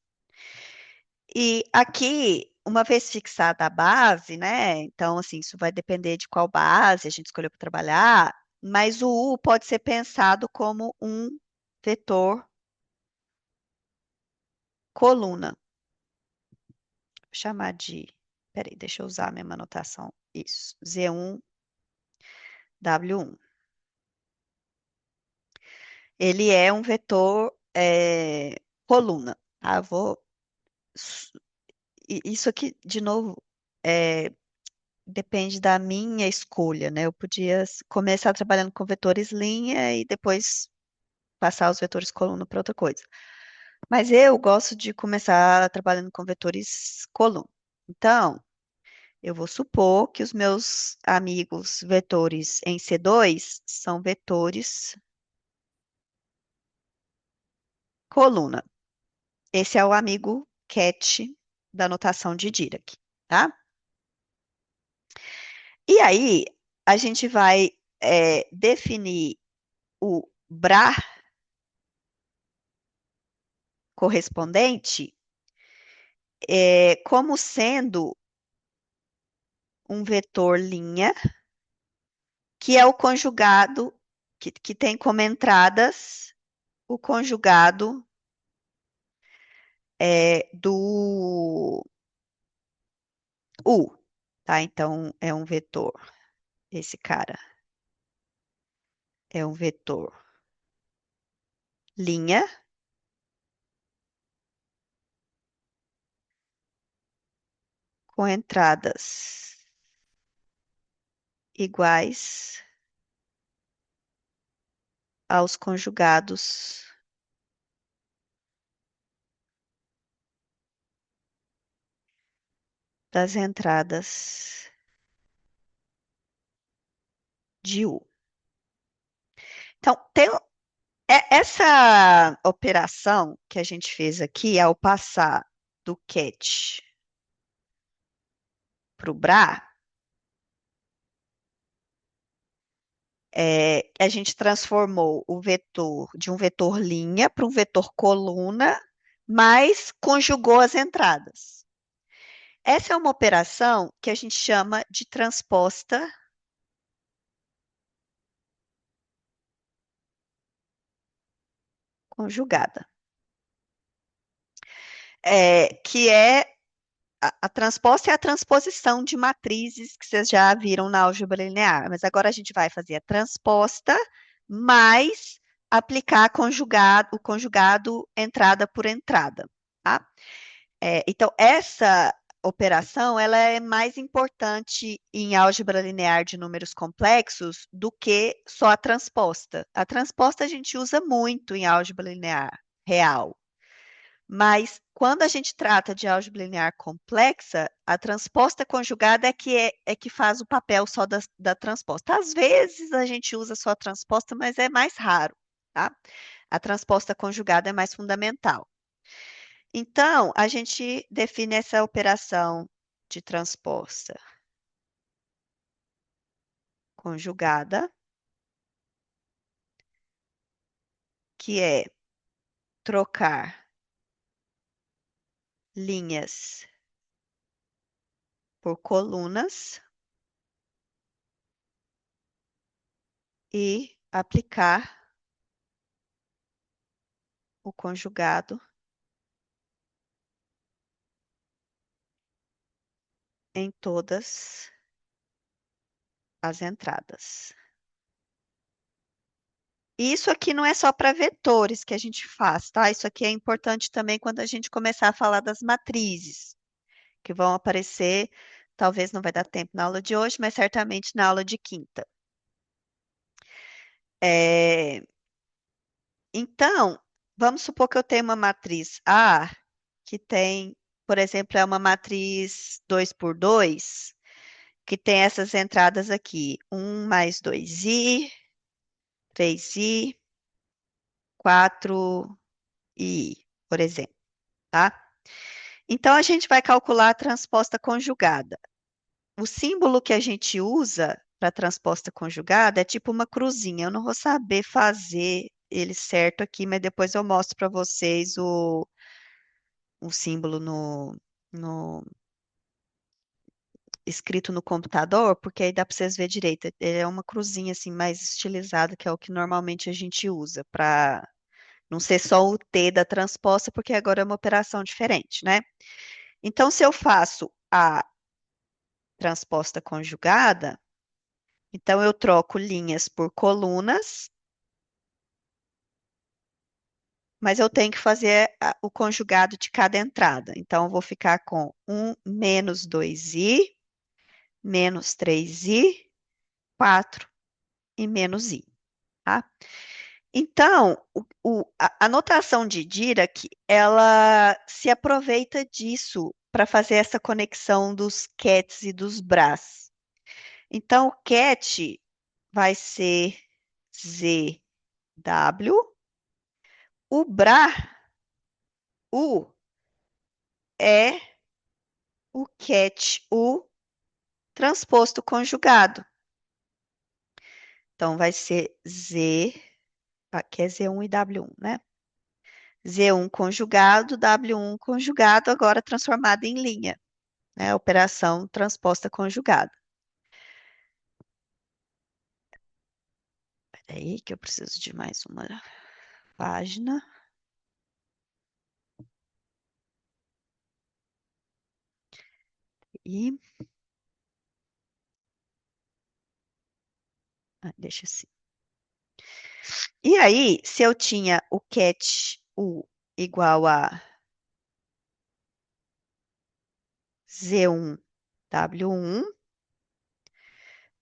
E aqui, uma vez fixada a base, né? Então, assim, isso vai depender de qual base a gente escolheu para trabalhar, mas o U pode ser pensado como um vetor coluna. Vou chamar de. Peraí, deixa eu usar a mesma anotação. Isso. Z1, W1. Ele é um vetor coluna. Tá? Isso aqui, de novo, é, depende da minha escolha, né? Eu podia começar trabalhando com vetores linha e depois passar os vetores coluna para outra coisa. Mas eu gosto de começar trabalhando com vetores coluna. Então, eu vou supor que os meus amigos vetores em C2 são vetores coluna. Esse é o amigo cat da notação de Dirac, tá? E aí, a gente vai definir o Bra correspondente como sendo um vetor linha, que é o conjugado, que tem como entradas o conjugado do U, tá? Então, é um vetor. Esse cara é um vetor linha com entradas iguais aos conjugados das entradas de U. Então, essa operação que a gente fez aqui, ao passar do cat para o bra, a gente transformou o vetor de um vetor linha para um vetor coluna, mas conjugou as entradas. Essa é uma operação que a gente chama de transposta conjugada, que é A transposta é a transposição de matrizes que vocês já viram na álgebra linear, mas agora a gente vai fazer a transposta mais aplicar o conjugado entrada por entrada, tá? Então, essa operação ela é mais importante em álgebra linear de números complexos do que só a transposta. A transposta a gente usa muito em álgebra linear real, mas quando a gente trata de álgebra linear complexa, a transposta conjugada é que faz o papel só da transposta. Às vezes a gente usa só a transposta, mas é mais raro, tá? A transposta conjugada é mais fundamental. Então, a gente define essa operação de transposta conjugada, que é trocar linhas por colunas e aplicar o conjugado em todas as entradas. E isso aqui não é só para vetores que a gente faz, tá? Isso aqui é importante também quando a gente começar a falar das matrizes, que vão aparecer, talvez não vai dar tempo na aula de hoje, mas certamente na aula de quinta. É, Então, vamos supor que eu tenho uma matriz A, que tem, por exemplo, é uma matriz 2 por 2, que tem essas entradas aqui, 1 mais 2i, 3i, 4i, por exemplo, tá? Então, a gente vai calcular a transposta conjugada. O símbolo que a gente usa para transposta conjugada é tipo uma cruzinha. Eu não vou saber fazer ele certo aqui, mas depois eu mostro para vocês o símbolo no- escrito no computador, porque aí dá para vocês ver direito. Ele é uma cruzinha assim mais estilizada, que é o que normalmente a gente usa para não ser só o T da transposta, porque agora é uma operação diferente, né? Então, se eu faço a transposta conjugada, então eu troco linhas por colunas, mas eu tenho que fazer o conjugado de cada entrada. Então, eu vou ficar com 1 menos 2i, menos 3i, 4 e menos i, tá? Então, a notação de Dirac, ela se aproveita disso para fazer essa conexão dos cats e dos bras. Então, o cat vai ser ZW, o bra, U, é o cat U transposto conjugado. Então, vai ser Z, aqui é Z1 e W1, né? Z1 conjugado, W1 conjugado, agora transformado em linha, né? Operação transposta conjugada. Peraí, que eu preciso de mais uma página. E. Deixa assim. E aí, se eu tinha o cat U igual a Z1, W1,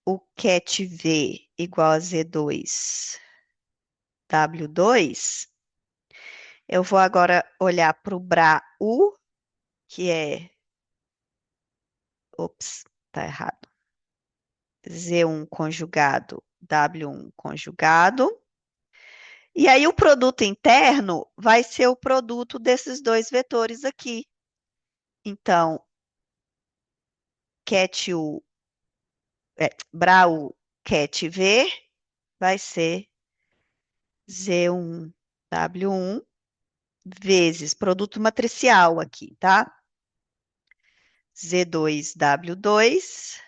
o cat V igual a Z2, W2, eu vou agora olhar para o bra U, que é. Ops, tá errado. Z1 conjugado, W1 conjugado. E aí o produto interno vai ser o produto desses dois vetores aqui. Então, cat U, bra U, cat V vai ser Z1, W1 vezes produto matricial aqui, tá? Z2, W2,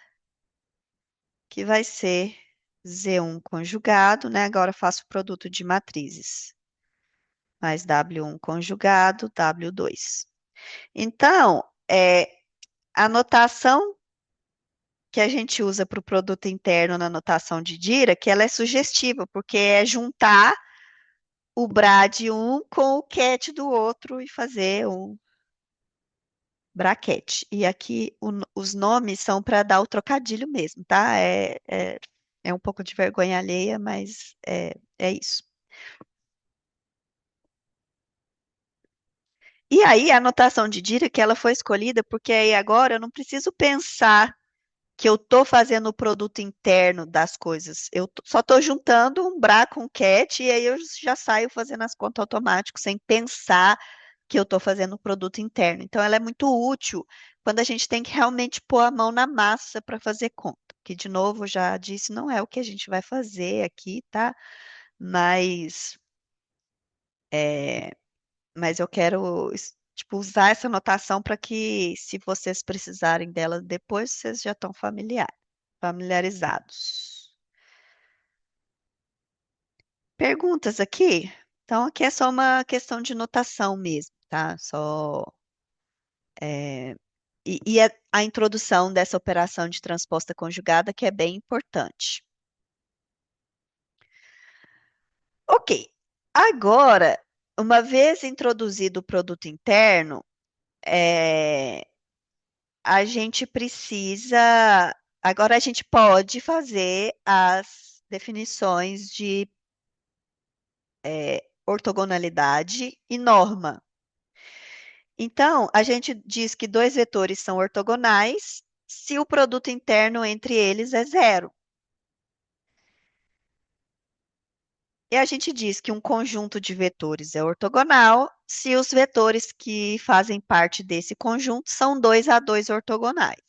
que vai ser Z1 conjugado, né? Agora eu faço o produto de matrizes. Mais W1 conjugado, W2. Então, A notação que a gente usa para o produto interno na notação de Dirac, ela é sugestiva, porque é juntar o Bra de um com o Cat do outro e fazer um braquete. E aqui os nomes são para dar o trocadilho mesmo, tá? É um pouco de vergonha alheia, mas é isso. E aí, a anotação de Dirac, ela foi escolhida porque aí agora eu não preciso pensar que eu estou fazendo o produto interno das coisas. Só estou juntando um Bra com Cat e aí eu já saio fazendo as contas automáticas sem pensar que eu estou fazendo o produto interno. Então, ela é muito útil quando a gente tem que realmente pôr a mão na massa para fazer conta. Que, de novo, já disse, não é o que a gente vai fazer aqui, tá? Mas, é, mas eu quero, tipo, usar essa notação para que, se vocês precisarem dela depois, vocês já estão familiarizados. Perguntas aqui? Então, aqui é só uma questão de notação mesmo, tá? É, e a introdução dessa operação de transposta conjugada, que é bem importante. Ok, agora, uma vez introduzido o produto interno, é, a gente precisa. Agora, a gente pode fazer as definições de ortogonalidade e norma. Então, a gente diz que dois vetores são ortogonais se o produto interno entre eles é zero. E a gente diz que um conjunto de vetores é ortogonal se os vetores que fazem parte desse conjunto são 2 a 2 ortogonais.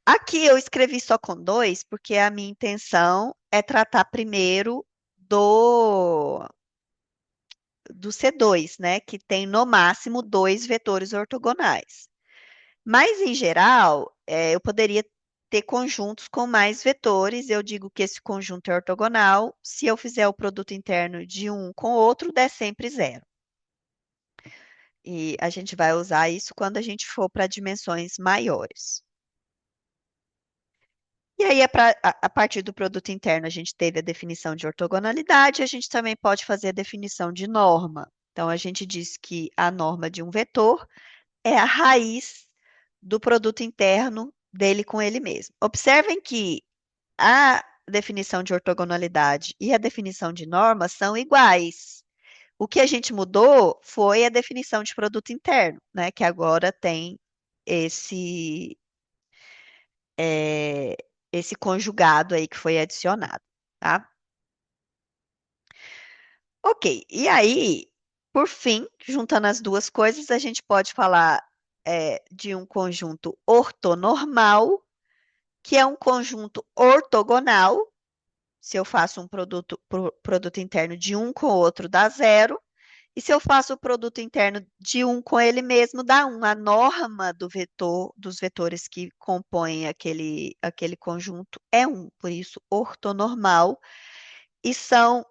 Aqui eu escrevi só com dois, porque a minha intenção é tratar primeiro do, do C2, né? Que tem no máximo dois vetores ortogonais. Mas, em geral, eu poderia ter conjuntos com mais vetores. Eu digo que esse conjunto é ortogonal. Se eu fizer o produto interno de um com o outro, der sempre zero. E a gente vai usar isso quando a gente for para dimensões maiores. E aí, a partir do produto interno, a gente teve a definição de ortogonalidade, a gente também pode fazer a definição de norma. Então, a gente diz que a norma de um vetor é a raiz do produto interno dele com ele mesmo. Observem que a definição de ortogonalidade e a definição de norma são iguais. O que a gente mudou foi a definição de produto interno, né? Que agora tem esse, é, esse conjugado aí que foi adicionado, tá? Ok, e aí, por fim, juntando as duas coisas, a gente pode falar de um conjunto ortonormal, que é um conjunto ortogonal. Se eu faço um produto interno de um com o outro, dá zero. E se eu faço o produto interno de um com ele mesmo, dá um. A norma do vetor, dos vetores que compõem aquele conjunto é um. Por isso, ortonormal. E são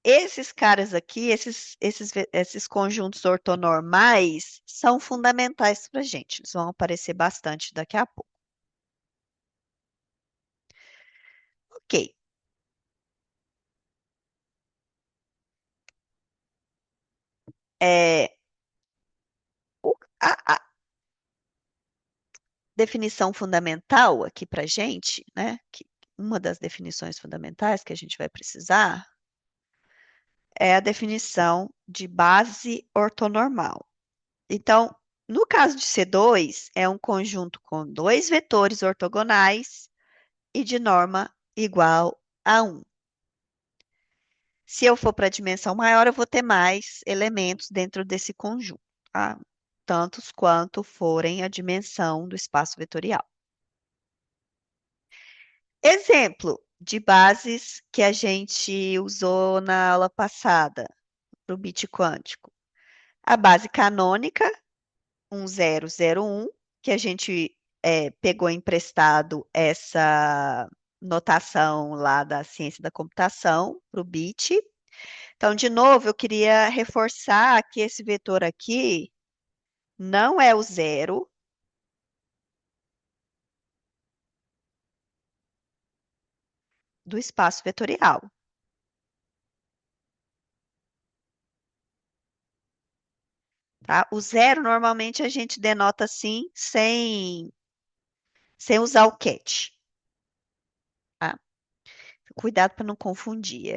esses caras aqui, esses conjuntos ortonormais, são fundamentais para a gente. Eles vão aparecer bastante daqui a pouco. Ok. É, a definição fundamental aqui para a gente, né? Uma das definições fundamentais que a gente vai precisar é a definição de base ortonormal. Então, no caso de C2, é um conjunto com dois vetores ortogonais e de norma igual a 1. Se eu for para a dimensão maior, eu vou ter mais elementos dentro desse conjunto, tá? Tantos quanto forem a dimensão do espaço vetorial. Exemplo de bases que a gente usou na aula passada para o bit quântico. A base canônica, 1001, que a gente pegou emprestado essa notação lá da ciência da computação para o bit. Então, de novo, eu queria reforçar que esse vetor aqui não é o zero, do espaço vetorial, tá? O zero normalmente a gente denota assim, sem usar o cat, tá? Cuidado para não confundir.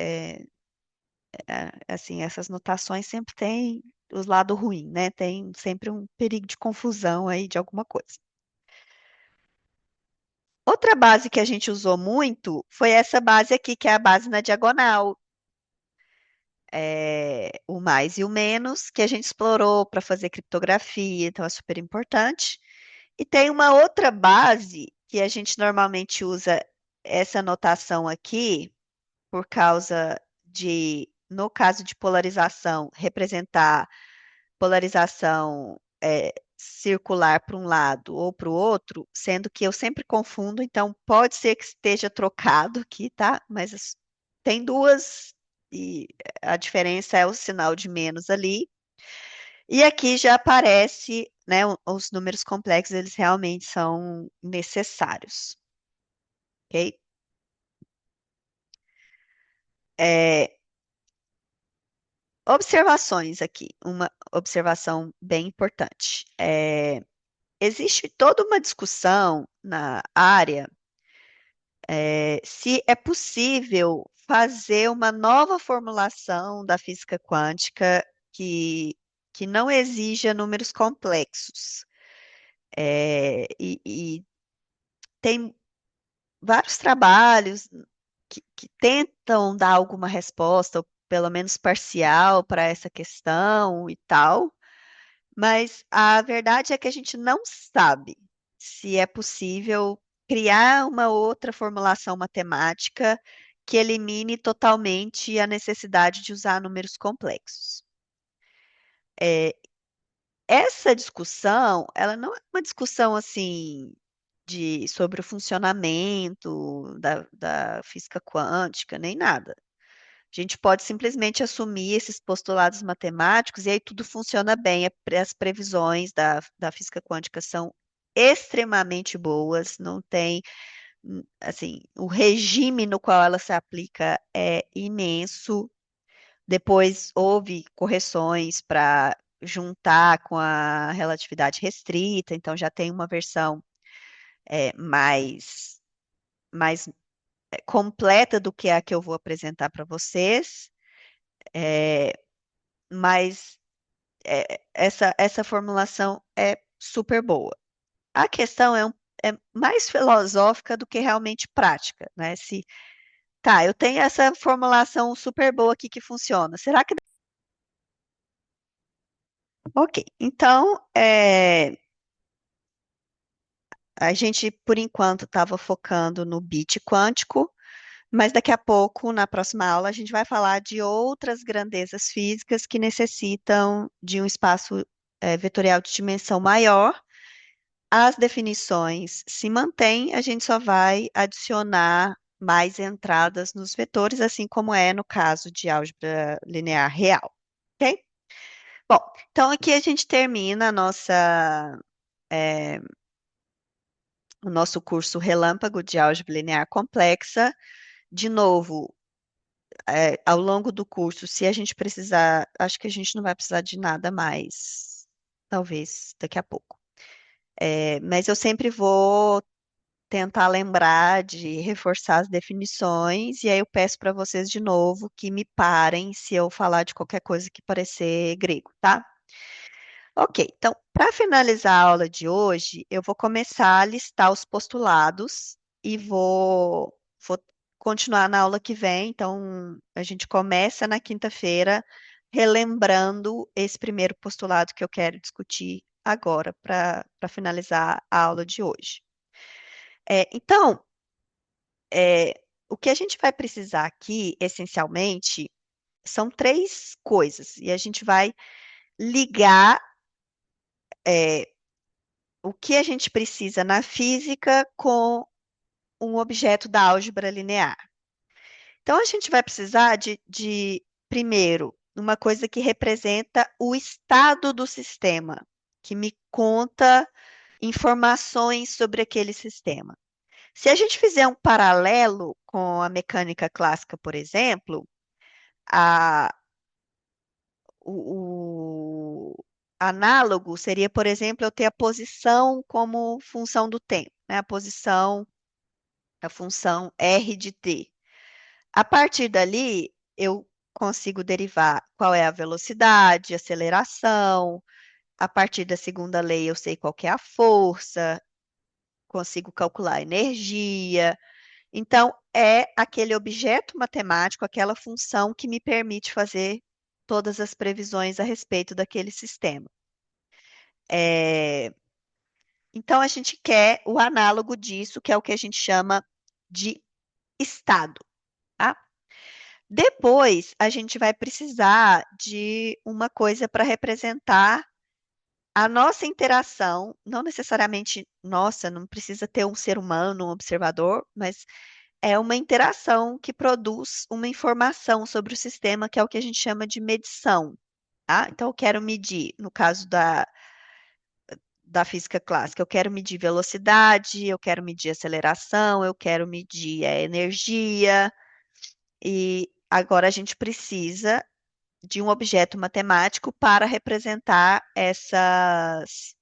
Assim, essas notações sempre têm os lados ruins, né? Tem sempre um perigo de confusão aí de alguma coisa. Outra base que a gente usou muito foi essa base aqui, que é a base na diagonal. O mais e o menos, que a gente explorou para fazer criptografia, então é super importante. E tem uma outra base que a gente normalmente usa essa notação aqui, por causa de, no caso de polarização, representar polarização circular para um lado ou para o outro, sendo que eu sempre confundo, então pode ser que esteja trocado aqui, tá? Mas tem duas e a diferença é o sinal de menos ali. E aqui já aparece, né, os números complexos, eles realmente são necessários, ok? É, observações aqui, uma observação bem importante. Existe toda uma discussão na área, se é possível fazer uma nova formulação da física quântica que não exija números complexos. E tem vários trabalhos que tentam dar alguma resposta, ou pelo menos parcial, para essa questão e tal. Mas a verdade é que a gente não sabe se é possível criar uma outra formulação matemática que elimine totalmente a necessidade de usar números complexos. É, essa discussão, ela não é uma discussão assim sobre o funcionamento da física quântica, nem nada. A gente pode simplesmente assumir esses postulados matemáticos e aí tudo funciona bem. As previsões da física quântica são extremamente boas, não tem, assim, o regime no qual ela se aplica é imenso. Depois houve correções para juntar com a relatividade restrita, então já tem uma versão mais completa do que a que eu vou apresentar para vocês. É, mas essa formulação é super boa. A questão é mais filosófica do que realmente prática, né? Se, tá, eu tenho essa formulação super boa aqui que funciona. Será que. Ok, então, a gente, por enquanto, estava focando no bit quântico, mas daqui a pouco, na próxima aula, a gente vai falar de outras grandezas físicas que necessitam de um espaço, vetorial de dimensão maior. As definições se mantêm, a gente só vai adicionar mais entradas nos vetores, assim como é no caso de álgebra linear real, ok? Bom, então aqui a gente termina é, o nosso curso relâmpago de álgebra linear complexa. De novo, ao longo do curso, se a gente precisar, acho que a gente não vai precisar de nada mais, talvez daqui a pouco. Mas eu sempre vou tentar lembrar de reforçar as definições, e aí eu peço para vocês de novo que me parem se eu falar de qualquer coisa que parecer grego, tá? Ok, então, para finalizar a aula de hoje, eu vou começar a listar os postulados e vou continuar na aula que vem. Então, a gente começa na quinta-feira, relembrando esse primeiro postulado que eu quero discutir agora, para finalizar a aula de hoje. Então, o que a gente vai precisar aqui, essencialmente, são três coisas, e a gente vai ligar, é, o que a gente precisa na física com um objeto da álgebra linear. Então, a gente vai precisar primeiro, uma coisa que representa o estado do sistema, que me conta informações sobre aquele sistema. Se a gente fizer um paralelo com a mecânica clássica, por exemplo, a, o análogo seria, por exemplo, eu ter a posição como função do tempo, né? A função R de t. A partir dali, eu consigo derivar qual é a velocidade, aceleração. A partir da segunda lei, eu sei qual que é a força, consigo calcular a energia. Então, é aquele objeto matemático, aquela função que me permite fazer todas as previsões a respeito daquele sistema. É, Então, a gente quer o análogo disso, que é o que a gente chama de estado, tá? Depois, a gente vai precisar de uma coisa para representar a nossa interação, não necessariamente nossa, não precisa ter um ser humano, um observador, mas é uma interação que produz uma informação sobre o sistema, que é o que a gente chama de medição, tá? Então, eu quero medir, no caso da física clássica, eu quero medir velocidade, eu quero medir aceleração, eu quero medir a energia, e agora a gente precisa de um objeto matemático para representar essas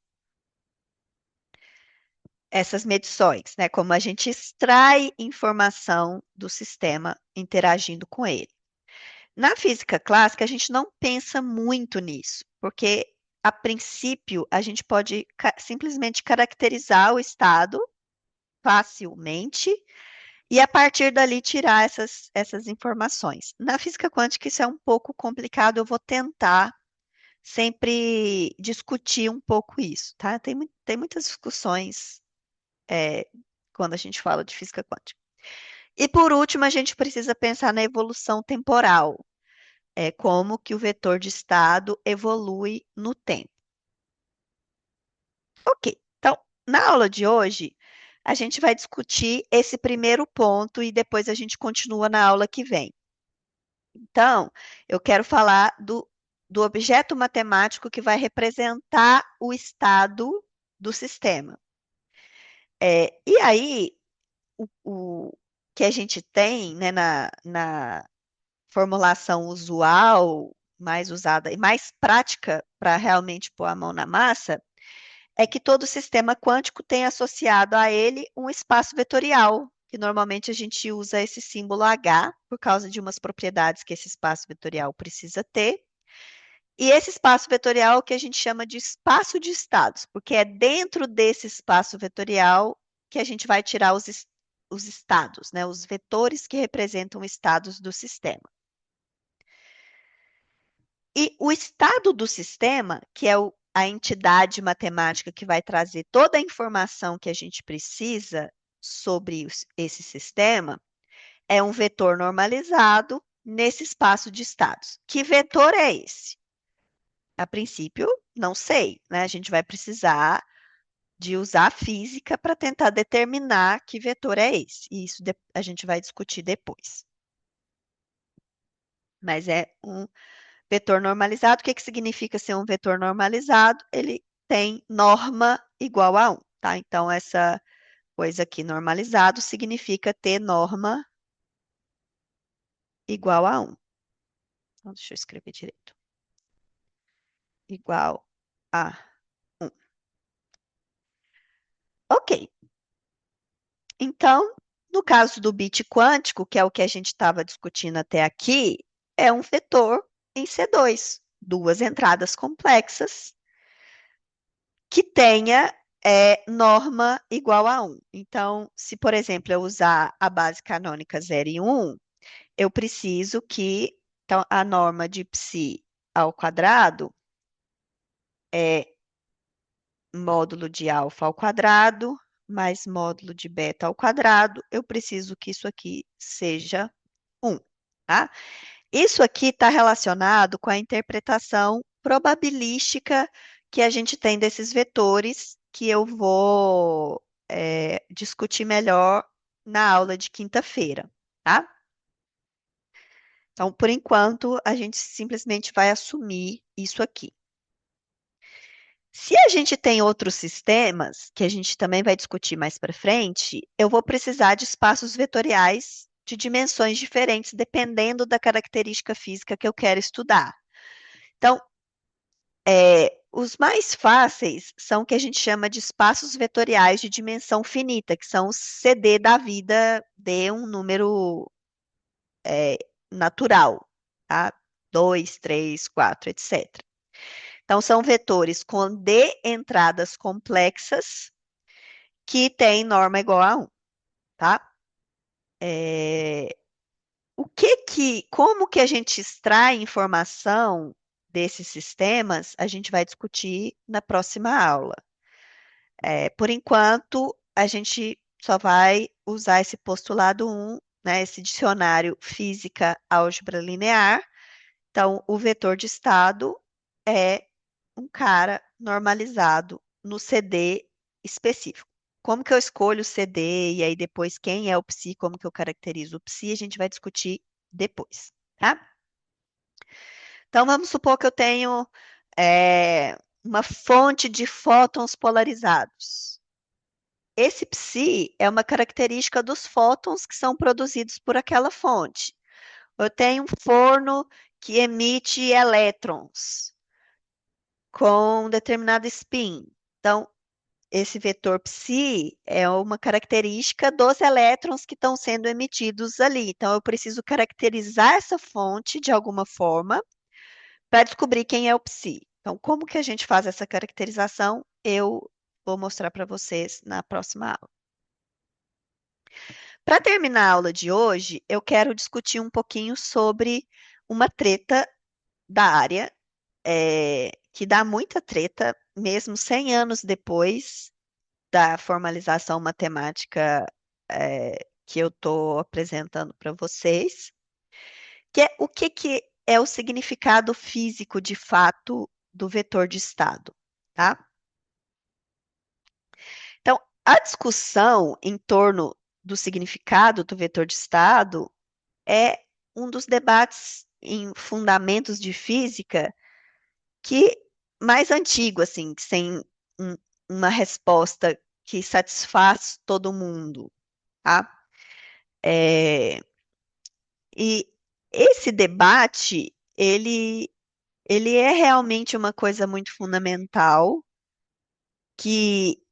medições, né? Como a gente extrai informação do sistema interagindo com ele. Na física clássica, a gente não pensa muito nisso, porque a princípio a gente pode simplesmente caracterizar o estado facilmente e a partir dali tirar essas informações. Na física quântica, isso é um pouco complicado, eu vou tentar sempre discutir um pouco isso, tá? Tem muitas discussões é, quando a gente fala de física quântica. E por último, a gente precisa pensar na evolução temporal, como que o vetor de estado evolui no tempo. Ok, então, na aula de hoje, a gente vai discutir esse primeiro ponto e depois a gente continua na aula que vem. Então, eu quero falar do objeto matemático que vai representar o estado do sistema. E aí, o que a gente tem, né, na formulação usual, mais usada e mais prática para realmente pôr a mão na massa, é que todo sistema quântico tem associado a ele um espaço vetorial, que normalmente a gente usa esse símbolo H por causa de umas propriedades que esse espaço vetorial precisa ter. E esse espaço vetorial é o que a gente chama de espaço de estados, porque é dentro desse espaço vetorial que a gente vai tirar os estados, né, os vetores que representam estados do sistema. E o estado do sistema, que é a entidade matemática que vai trazer toda a informação que a gente precisa sobre esse sistema, é um vetor normalizado nesse espaço de estados. Que vetor é esse? A princípio, não sei, né? A gente vai precisar de usar a física para tentar determinar que vetor é esse. E isso a gente vai discutir depois. Mas é um vetor normalizado. O que que significa ser um vetor normalizado? Ele tem norma igual a 1, tá? Então, essa coisa aqui, normalizado, significa ter norma igual a 1. Então, deixa eu escrever direito. Igual a 1. Ok. Então, no caso do bit quântico, que é o que a gente estava discutindo até aqui, é um vetor em C2, duas entradas complexas, que tenha norma igual a 1. Então, se, por exemplo, eu usar a base canônica 0 e 1, eu preciso que então, a norma de psi ao quadrado é módulo de alfa ao quadrado mais módulo de beta ao quadrado. Eu preciso que isso aqui seja 1, tá? Isso aqui está relacionado com a interpretação probabilística que a gente tem desses vetores, que eu vou discutir melhor na aula de quinta-feira, tá? Então, por enquanto, a gente simplesmente vai assumir isso aqui. Se a gente tem outros sistemas, que a gente também vai discutir mais para frente, eu vou precisar de espaços vetoriais de dimensões diferentes, dependendo da característica física que eu quero estudar. Então, os mais fáceis são o que a gente chama de espaços vetoriais de dimensão finita, que são os CD da vida de um número natural, tá? 2, 3, 4, etc. Então, são vetores com D entradas complexas que têm norma igual a 1, tá? É, como que a gente extrai informação desses sistemas, a gente vai discutir na próxima aula. Por enquanto, a gente só vai usar esse postulado 1, né, esse dicionário física álgebra linear. Então, o vetor de estado é um cara normalizado no CD específico. Como que eu escolho o CD e aí depois quem é o psi, como que eu caracterizo o psi, a gente vai discutir depois, tá? Então, vamos supor que eu tenho é, uma fonte de fótons polarizados. Esse psi é uma característica dos fótons que são produzidos por aquela fonte. Eu tenho um forno que emite elétrons com um determinado spin. Então, esse vetor psi é uma característica dos elétrons que estão sendo emitidos ali. Então, eu preciso caracterizar essa fonte de alguma forma para descobrir quem é o psi. Então, como que a gente faz essa caracterização? Eu vou mostrar para vocês na próxima aula. Para terminar a aula de hoje, eu quero discutir um pouquinho sobre uma treta da área, que dá muita treta, mesmo 100 anos depois da formalização matemática, que eu estou apresentando para vocês, que é o que é o significado físico de fato do vetor de estado, tá? Então, a discussão em torno do significado do vetor de estado é um dos debates em fundamentos de física que mais antigo, assim, sem um- uma resposta que satisfaz todo mundo, tá? É, e esse debate, ele é realmente uma coisa muito fundamental que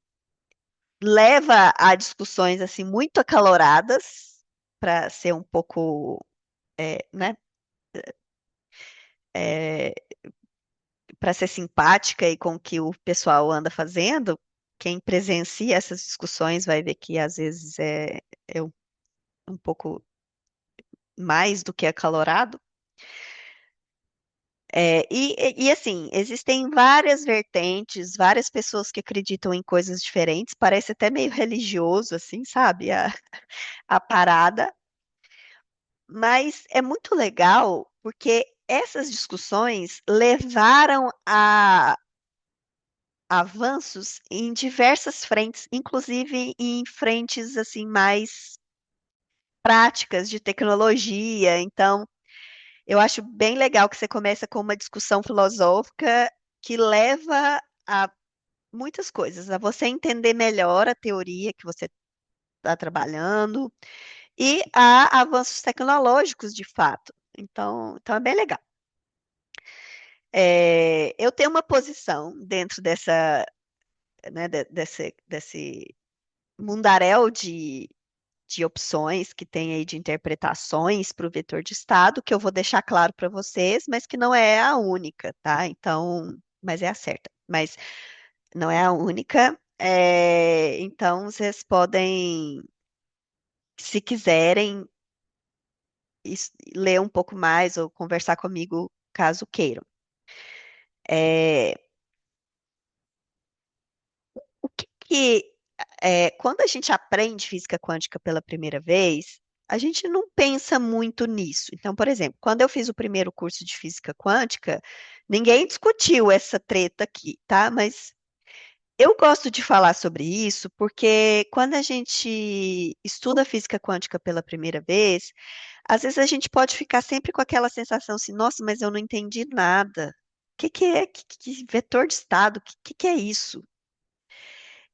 leva a discussões assim muito acaloradas para ser um pouco, né, para ser simpática e com o que o pessoal anda fazendo. Quem presencia essas discussões vai ver que às vezes é um pouco mais do que acalorado. Assim, existem várias vertentes, várias pessoas que acreditam em coisas diferentes, parece até meio religioso, assim, sabe? A parada, mas é muito legal porque essas discussões levaram a avanços em diversas frentes, inclusive em frentes assim mais práticas de tecnologia. Então, eu acho bem legal que você começa com uma discussão filosófica que leva a muitas coisas, a você entender melhor a teoria que você está trabalhando e a avanços tecnológicos de fato. Então é bem legal. Eu tenho uma posição dentro né, desse mundaréu de opções que tem aí de interpretações para o vetor de estado, que eu vou deixar claro para vocês, mas que não é a única, tá? Então, mas é a certa. Mas não é a única. Então, vocês podem, se quiserem, ler um pouco mais ou conversar comigo, caso queiram. É, o quando a gente aprende física quântica pela primeira vez, a gente não pensa muito nisso. Então, por exemplo, quando eu fiz o primeiro curso de física quântica, ninguém discutiu essa treta aqui, tá? Mas eu gosto de falar sobre isso porque quando a gente estuda física quântica pela primeira vez, às vezes a gente pode ficar sempre com aquela sensação assim, nossa, mas eu não entendi nada. que é? Vetor de estado? Que é isso?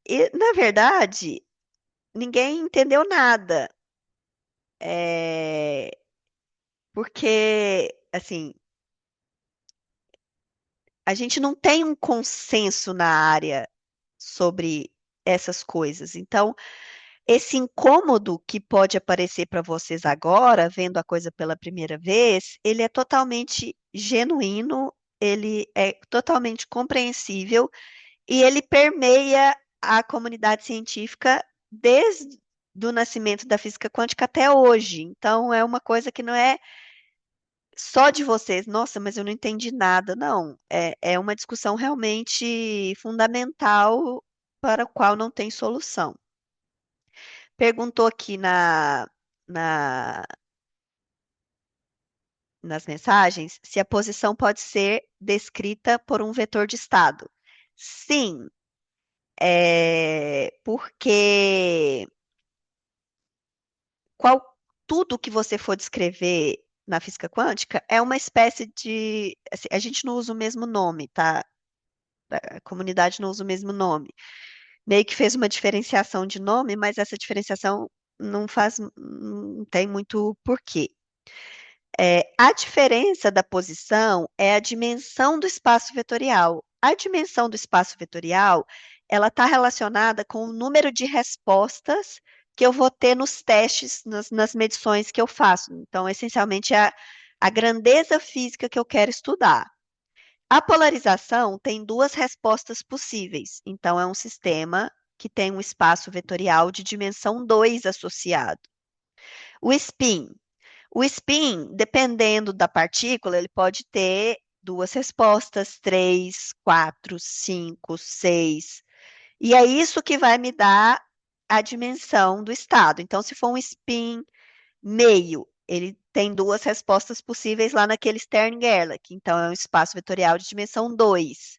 E, na verdade, ninguém entendeu nada. É, porque, assim, a gente não tem um consenso na área sobre essas coisas. Então, esse incômodo que pode aparecer para vocês agora, vendo a coisa pela primeira vez, ele é totalmente genuíno, ele é totalmente compreensível e ele permeia a comunidade científica desde o nascimento da física quântica até hoje. Então, é uma coisa que não é só de vocês. Nossa, mas eu não entendi nada. Não, é uma discussão realmente fundamental para o qual não tem solução. Perguntou aqui na, nas mensagens se a posição pode ser descrita por um vetor de estado. Sim, porque qual, tudo que você for descrever na física quântica é uma espécie de. Assim, a gente não usa o mesmo nome, tá? A comunidade não usa o mesmo nome. Meio que fez uma diferenciação de nome, mas essa diferenciação não tem muito porquê. A diferença da posição é a dimensão do espaço vetorial. A dimensão do espaço vetorial, ela está relacionada com o número de respostas que eu vou ter nos testes, nas medições que eu faço. Então, essencialmente, é a grandeza física que eu quero estudar. A polarização tem duas respostas possíveis. Então, é um sistema que tem um espaço vetorial de dimensão 2 associado. O spin. O spin, dependendo da partícula, ele pode ter duas respostas, três, quatro, cinco, seis. E é isso que vai me dar a dimensão do estado. Então, se for um spin meio, ele tem duas respostas possíveis lá naquele Stern-Gerlach. Então, é um espaço vetorial de dimensão 2.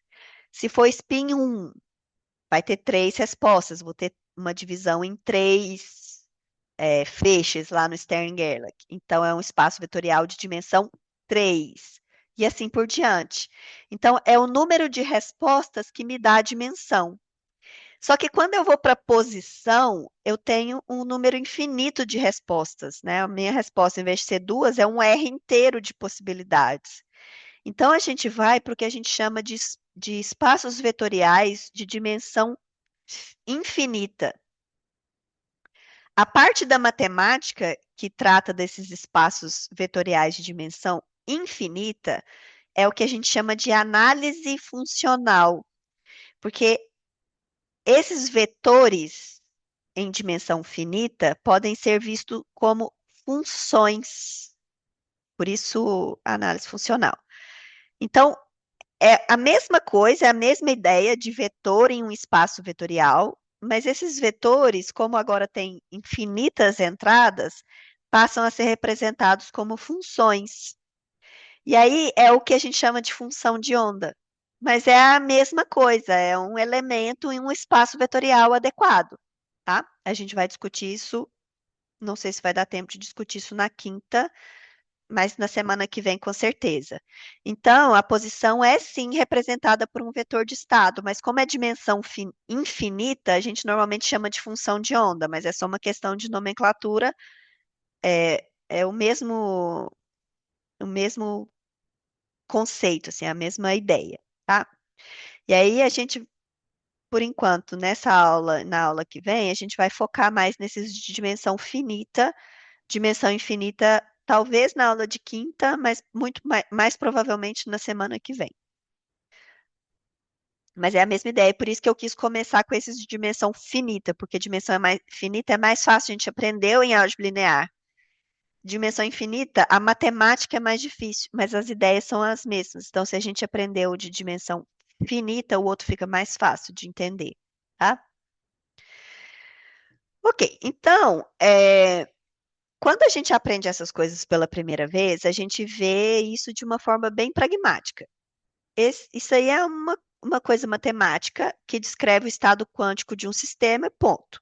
Se for spin 1, vai ter três respostas. Vou ter uma divisão em três feixes lá no Stern-Gerlach. Então, é um espaço vetorial de dimensão 3. E assim por diante. Então, é o número de respostas que me dá a dimensão. Só que quando eu vou para posição, eu tenho um número infinito de respostas, né? A minha resposta, em vez de ser duas, é um R inteiro de possibilidades. Então, a gente vai para o que a gente chama de espaços vetoriais de dimensão infinita. A parte da matemática que trata desses espaços vetoriais de dimensão infinita é o que a gente chama de análise funcional, porque esses vetores em dimensão finita podem ser vistos como funções, por isso análise funcional. Então, é a mesma coisa, é a mesma ideia de vetor em um espaço vetorial, mas esses vetores, como agora tem infinitas entradas, passam a ser representados como funções. E aí é o que a gente chama de função de onda. Mas é a mesma coisa, é um elemento em um espaço vetorial adequado, tá? A gente vai discutir isso, não sei se vai dar tempo de discutir isso na quinta, mas na semana que vem, com certeza. Então, a posição é sim representada por um vetor de estado, mas como é dimensão infinita, a gente normalmente chama de função de onda, mas é só uma questão de nomenclatura, é o mesmo conceito, assim, a mesma ideia, tá? E aí a gente, por enquanto, nessa aula, na aula que vem, a gente vai focar mais nesses de dimensão infinita, talvez na aula de quinta, mas muito mais provavelmente na semana que vem. Mas é a mesma ideia, por isso que eu quis começar com esses de dimensão finita, porque dimensão finita é mais fácil, a gente aprendeu em álgebra linear. Dimensão infinita, a matemática é mais difícil, mas as ideias são as mesmas. Então, se a gente aprendeu de dimensão finita, o outro fica mais fácil de entender, tá? Ok, então, quando a gente aprende essas coisas pela primeira vez, a gente vê isso de uma forma bem pragmática. Isso aí é uma coisa matemática que descreve o estado quântico de um sistema, ponto.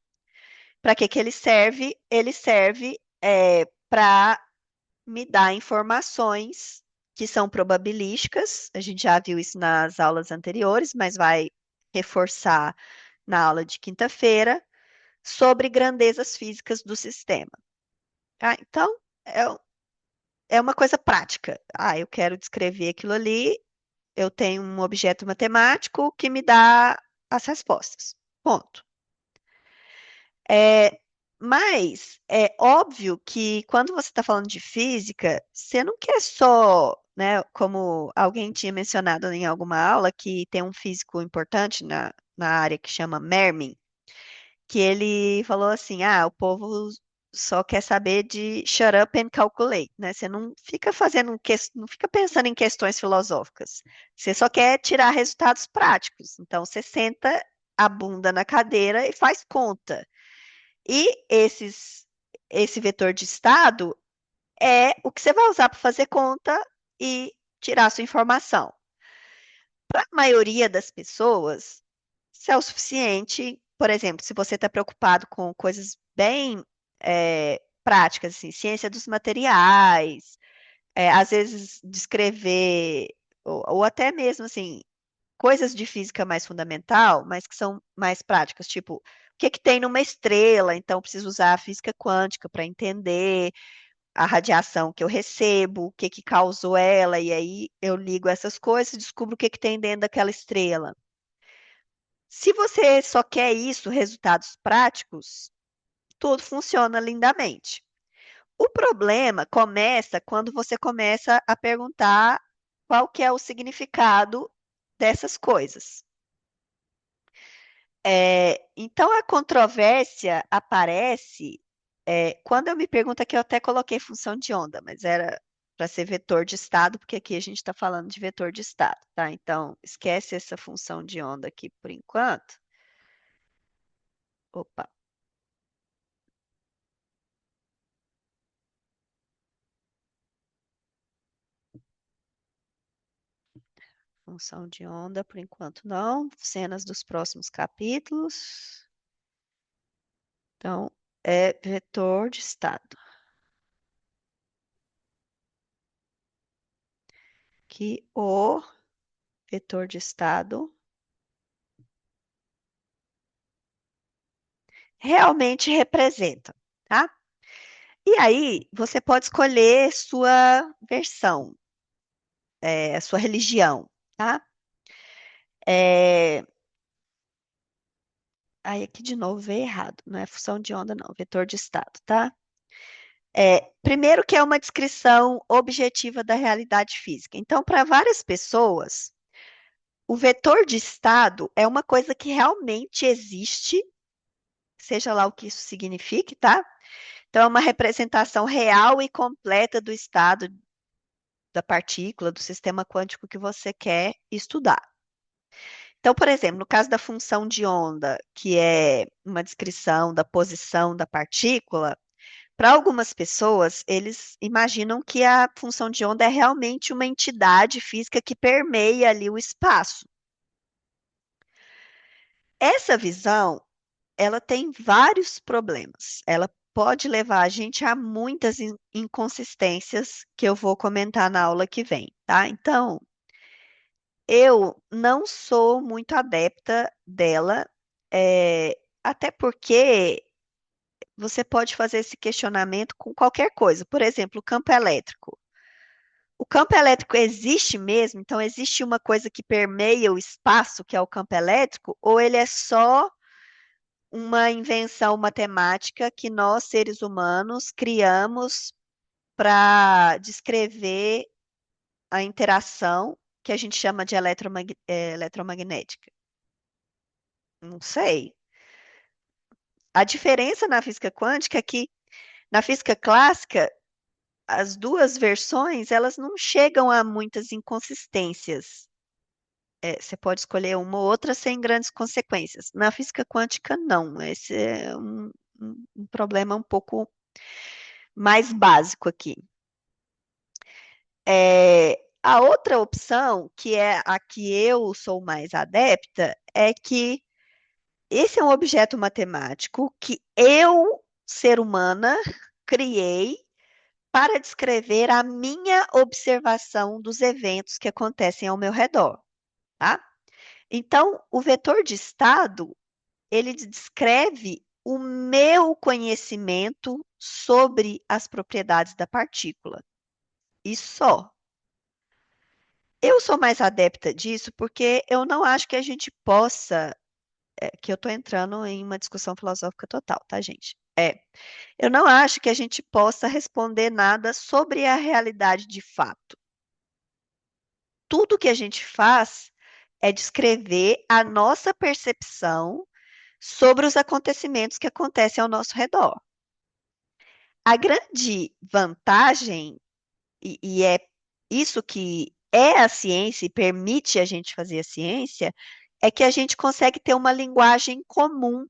Para que que ele serve? Ele serve para me dar informações que são probabilísticas. A gente já viu isso nas aulas anteriores, mas vai reforçar na aula de quinta-feira, sobre grandezas físicas do sistema. Tá? Então, é, é uma coisa prática. Ah, eu quero descrever aquilo ali, eu tenho um objeto matemático que me dá as respostas. Ponto. É, mas é óbvio que quando você está falando de física, você não quer só, né, como alguém tinha mencionado em alguma aula, que tem um físico importante na área que chama Mermin, que ele falou assim, ah, o povo só quer saber de shut up and calculate, né? Você não fica não fica pensando em questões filosóficas. Você só quer tirar resultados práticos. Então, você senta a bunda na cadeira e faz conta. E esse vetor de estado é o que você vai usar para fazer conta e tirar sua informação. Para a maioria das pessoas, isso é o suficiente. Por exemplo, se você está preocupado com coisas bem práticas, assim, ciência dos materiais, às vezes descrever, ou até mesmo assim, coisas de física mais fundamental, mas que são mais práticas, tipo, o que que tem numa estrela? Então, preciso usar a física quântica para entender a radiação que eu recebo, o que que causou ela, e aí eu ligo essas coisas e descubro o que que tem dentro daquela estrela. Se você só quer isso, resultados práticos, tudo funciona lindamente. O problema começa quando você começa a perguntar qual que é o significado dessas coisas. Então a controvérsia aparece quando eu me pergunto aqui, eu até coloquei função de onda, mas era para ser vetor de estado, porque aqui a gente está falando de vetor de estado, tá? Então esquece essa função de onda aqui por enquanto. Opa, função de onda por enquanto não. Cenas dos próximos capítulos. Então é vetor de estado. Que o vetor de estado realmente representa, tá? E aí, você pode escolher sua versão, a sua religião, tá? É, aí aqui de novo veio errado, não é função de onda, não, vetor de estado, tá? Primeiro que é uma descrição objetiva da realidade física. Então, para várias pessoas, o vetor de estado é uma coisa que realmente existe, seja lá o que isso signifique, tá? Então, é uma representação real e completa do estado da partícula, do sistema quântico que você quer estudar. Então, por exemplo, no caso da função de onda, que é uma descrição da posição da partícula, para algumas pessoas, eles imaginam que a função de onda é realmente uma entidade física que permeia ali o espaço. Essa visão, ela tem vários problemas. Ela pode levar a gente a muitas inconsistências que eu vou comentar na aula que vem, tá? Então, eu não sou muito adepta dela, até porque você pode fazer esse questionamento com qualquer coisa. Por exemplo, o campo elétrico. O campo elétrico existe mesmo? Então, existe uma coisa que permeia o espaço, que é o campo elétrico, ou ele é só uma invenção matemática que nós, seres humanos, criamos para descrever a interação que a gente chama de eletromagnética? Não sei. A diferença na física quântica é que na física clássica, as duas versões, elas não chegam a muitas inconsistências. Você pode escolher uma ou outra sem grandes consequências. Na física quântica, não. Esse é um problema um pouco mais básico aqui. A outra opção, que é a que eu sou mais adepta, é que esse é um objeto matemático que eu, ser humana, criei para descrever a minha observação dos eventos que acontecem ao meu redor, tá? Então, o vetor de estado, ele descreve o meu conhecimento sobre as propriedades da partícula. E só. Eu sou mais adepta disso porque eu não acho que a gente possa, que eu estou entrando em uma discussão filosófica total, tá, gente? Eu não acho que a gente possa responder nada sobre a realidade de fato. Tudo que a gente faz é descrever a nossa percepção sobre os acontecimentos que acontecem ao nosso redor. A grande vantagem, e é isso que é a ciência e permite a gente fazer a ciência, é que a gente consegue ter uma linguagem comum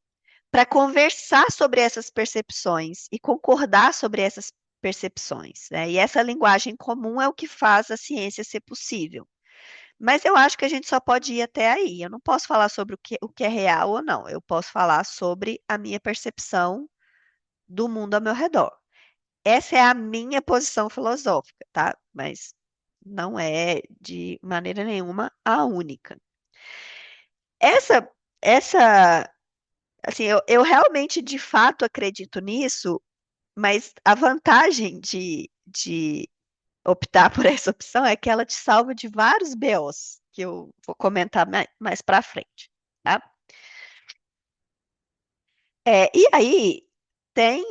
para conversar sobre essas percepções e concordar sobre essas percepções, né? E essa linguagem comum é o que faz a ciência ser possível. Mas eu acho que a gente só pode ir até aí. Eu não posso falar sobre o que é real ou não. Eu posso falar sobre a minha percepção do mundo ao meu redor. Essa é a minha posição filosófica, tá? Mas não é de maneira nenhuma a única. Essa, essa, assim, eu realmente de fato acredito nisso, mas a vantagem de optar por essa opção é que ela te salva de vários BOs, que eu vou comentar mais para frente, tá? E aí tem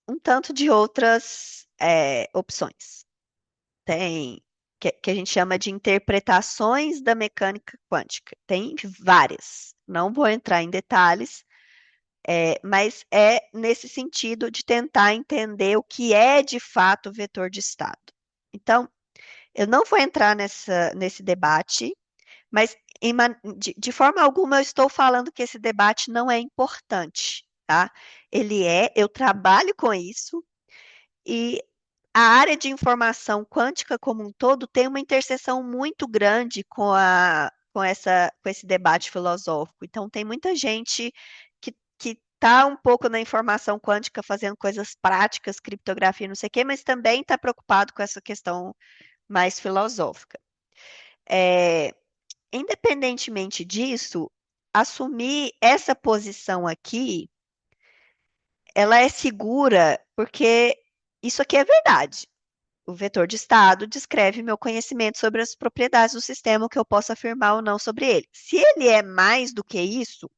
um tanto de outras opções. Tem que a gente chama de interpretações da mecânica quântica. Tem várias. Não vou entrar em detalhes, mas é nesse sentido de tentar entender o que é de fato o vetor de estado. Então, eu não vou entrar nesse debate, mas de forma alguma eu estou falando que esse debate não é importante, tá? Eu trabalho com isso e a área de informação quântica como um todo tem uma interseção muito grande com esse debate filosófico. Então, tem muita gente que está um pouco na informação quântica fazendo coisas práticas, criptografia, não sei o quê, mas também está preocupado com essa questão mais filosófica. É, independentemente disso, assumir essa posição aqui, ela é segura porque isso aqui é verdade. O vetor de estado descreve meu conhecimento sobre as propriedades do sistema, o que eu posso afirmar ou não sobre ele. Se ele é mais do que isso,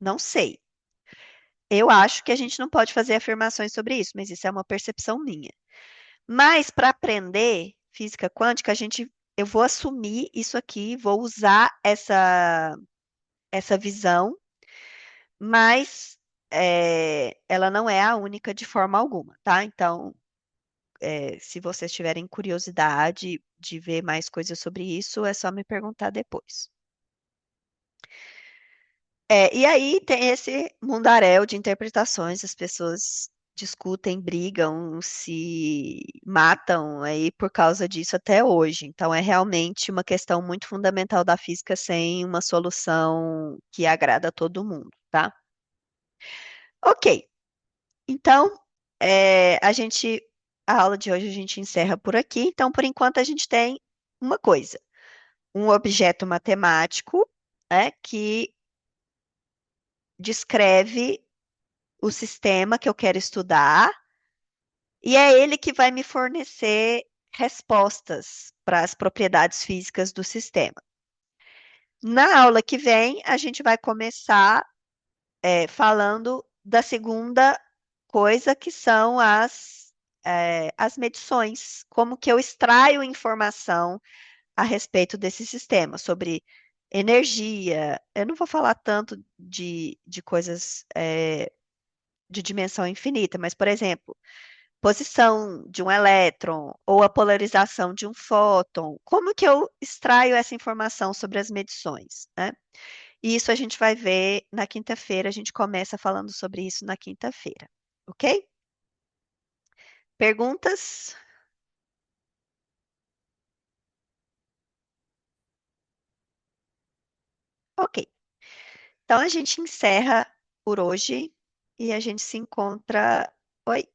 não sei. Eu acho que a gente não pode fazer afirmações sobre isso, mas isso é uma percepção minha. Mas para aprender física quântica, eu vou assumir isso aqui, vou usar essa visão, mas ela não é a única de forma alguma, tá? Então, se vocês tiverem curiosidade de ver mais coisas sobre isso, é só me perguntar depois. E aí tem esse mundaréu de interpretações, as pessoas discutem, brigam, se matam aí por causa disso até hoje. Então é realmente uma questão muito fundamental da física sem uma solução que agrada a todo mundo, tá? Ok, então a aula de hoje a gente encerra por aqui. Então, por enquanto, a gente tem uma coisa, um objeto matemático, que descreve o sistema que eu quero estudar, e é ele que vai me fornecer respostas para as propriedades físicas do sistema. Na aula que vem, a gente vai começar, falando da segunda coisa, que são as medições, como que eu extraio informação a respeito desse sistema, sobre energia. Eu não vou falar tanto de coisas de dimensão infinita, mas, por exemplo, posição de um elétron ou a polarização de um fóton. Como que eu extraio essa informação sobre as medições, né? E isso a gente vai ver na quinta-feira, a gente começa falando sobre isso na quinta-feira, ok? Perguntas? Ok. Então a gente encerra por hoje e a gente se encontra. Oi?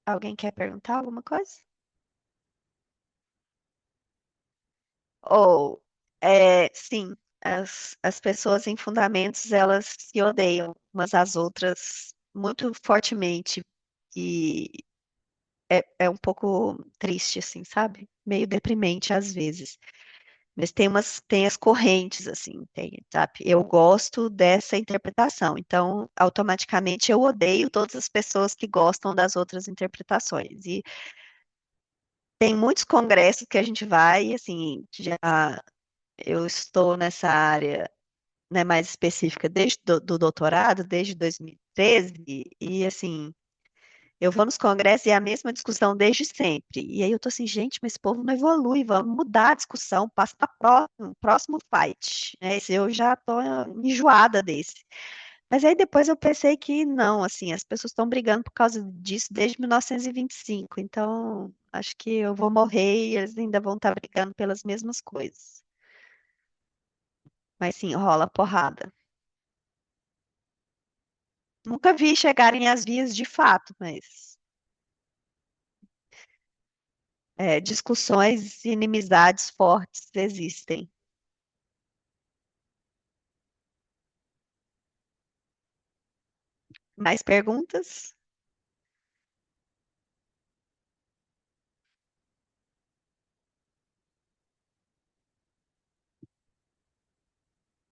Alguém quer perguntar alguma coisa? Ou, sim, as pessoas em fundamentos, elas se odeiam umas às outras muito fortemente. E é um pouco triste, assim, sabe? Meio deprimente às vezes. Mas tem as correntes, assim, tem, sabe? Eu gosto dessa interpretação, então automaticamente eu odeio todas as pessoas que gostam das outras interpretações. E tem muitos congressos que a gente vai, e, assim, já eu estou nessa área, né, mais específica desde do doutorado, desde 2013, e assim. Eu vou nos congressos e é a mesma discussão desde sempre. E aí eu tô assim, gente, mas esse povo não evolui, vamos mudar a discussão, passa para próximo fight. Esse eu já tô enjoada desse. Mas aí depois eu pensei que não, assim, as pessoas estão brigando por causa disso desde 1925. Então, acho que eu vou morrer e eles ainda vão estar brigando pelas mesmas coisas. Mas sim, rola porrada. Nunca vi chegarem às vias de fato, mas discussões e inimizades fortes existem. Mais perguntas?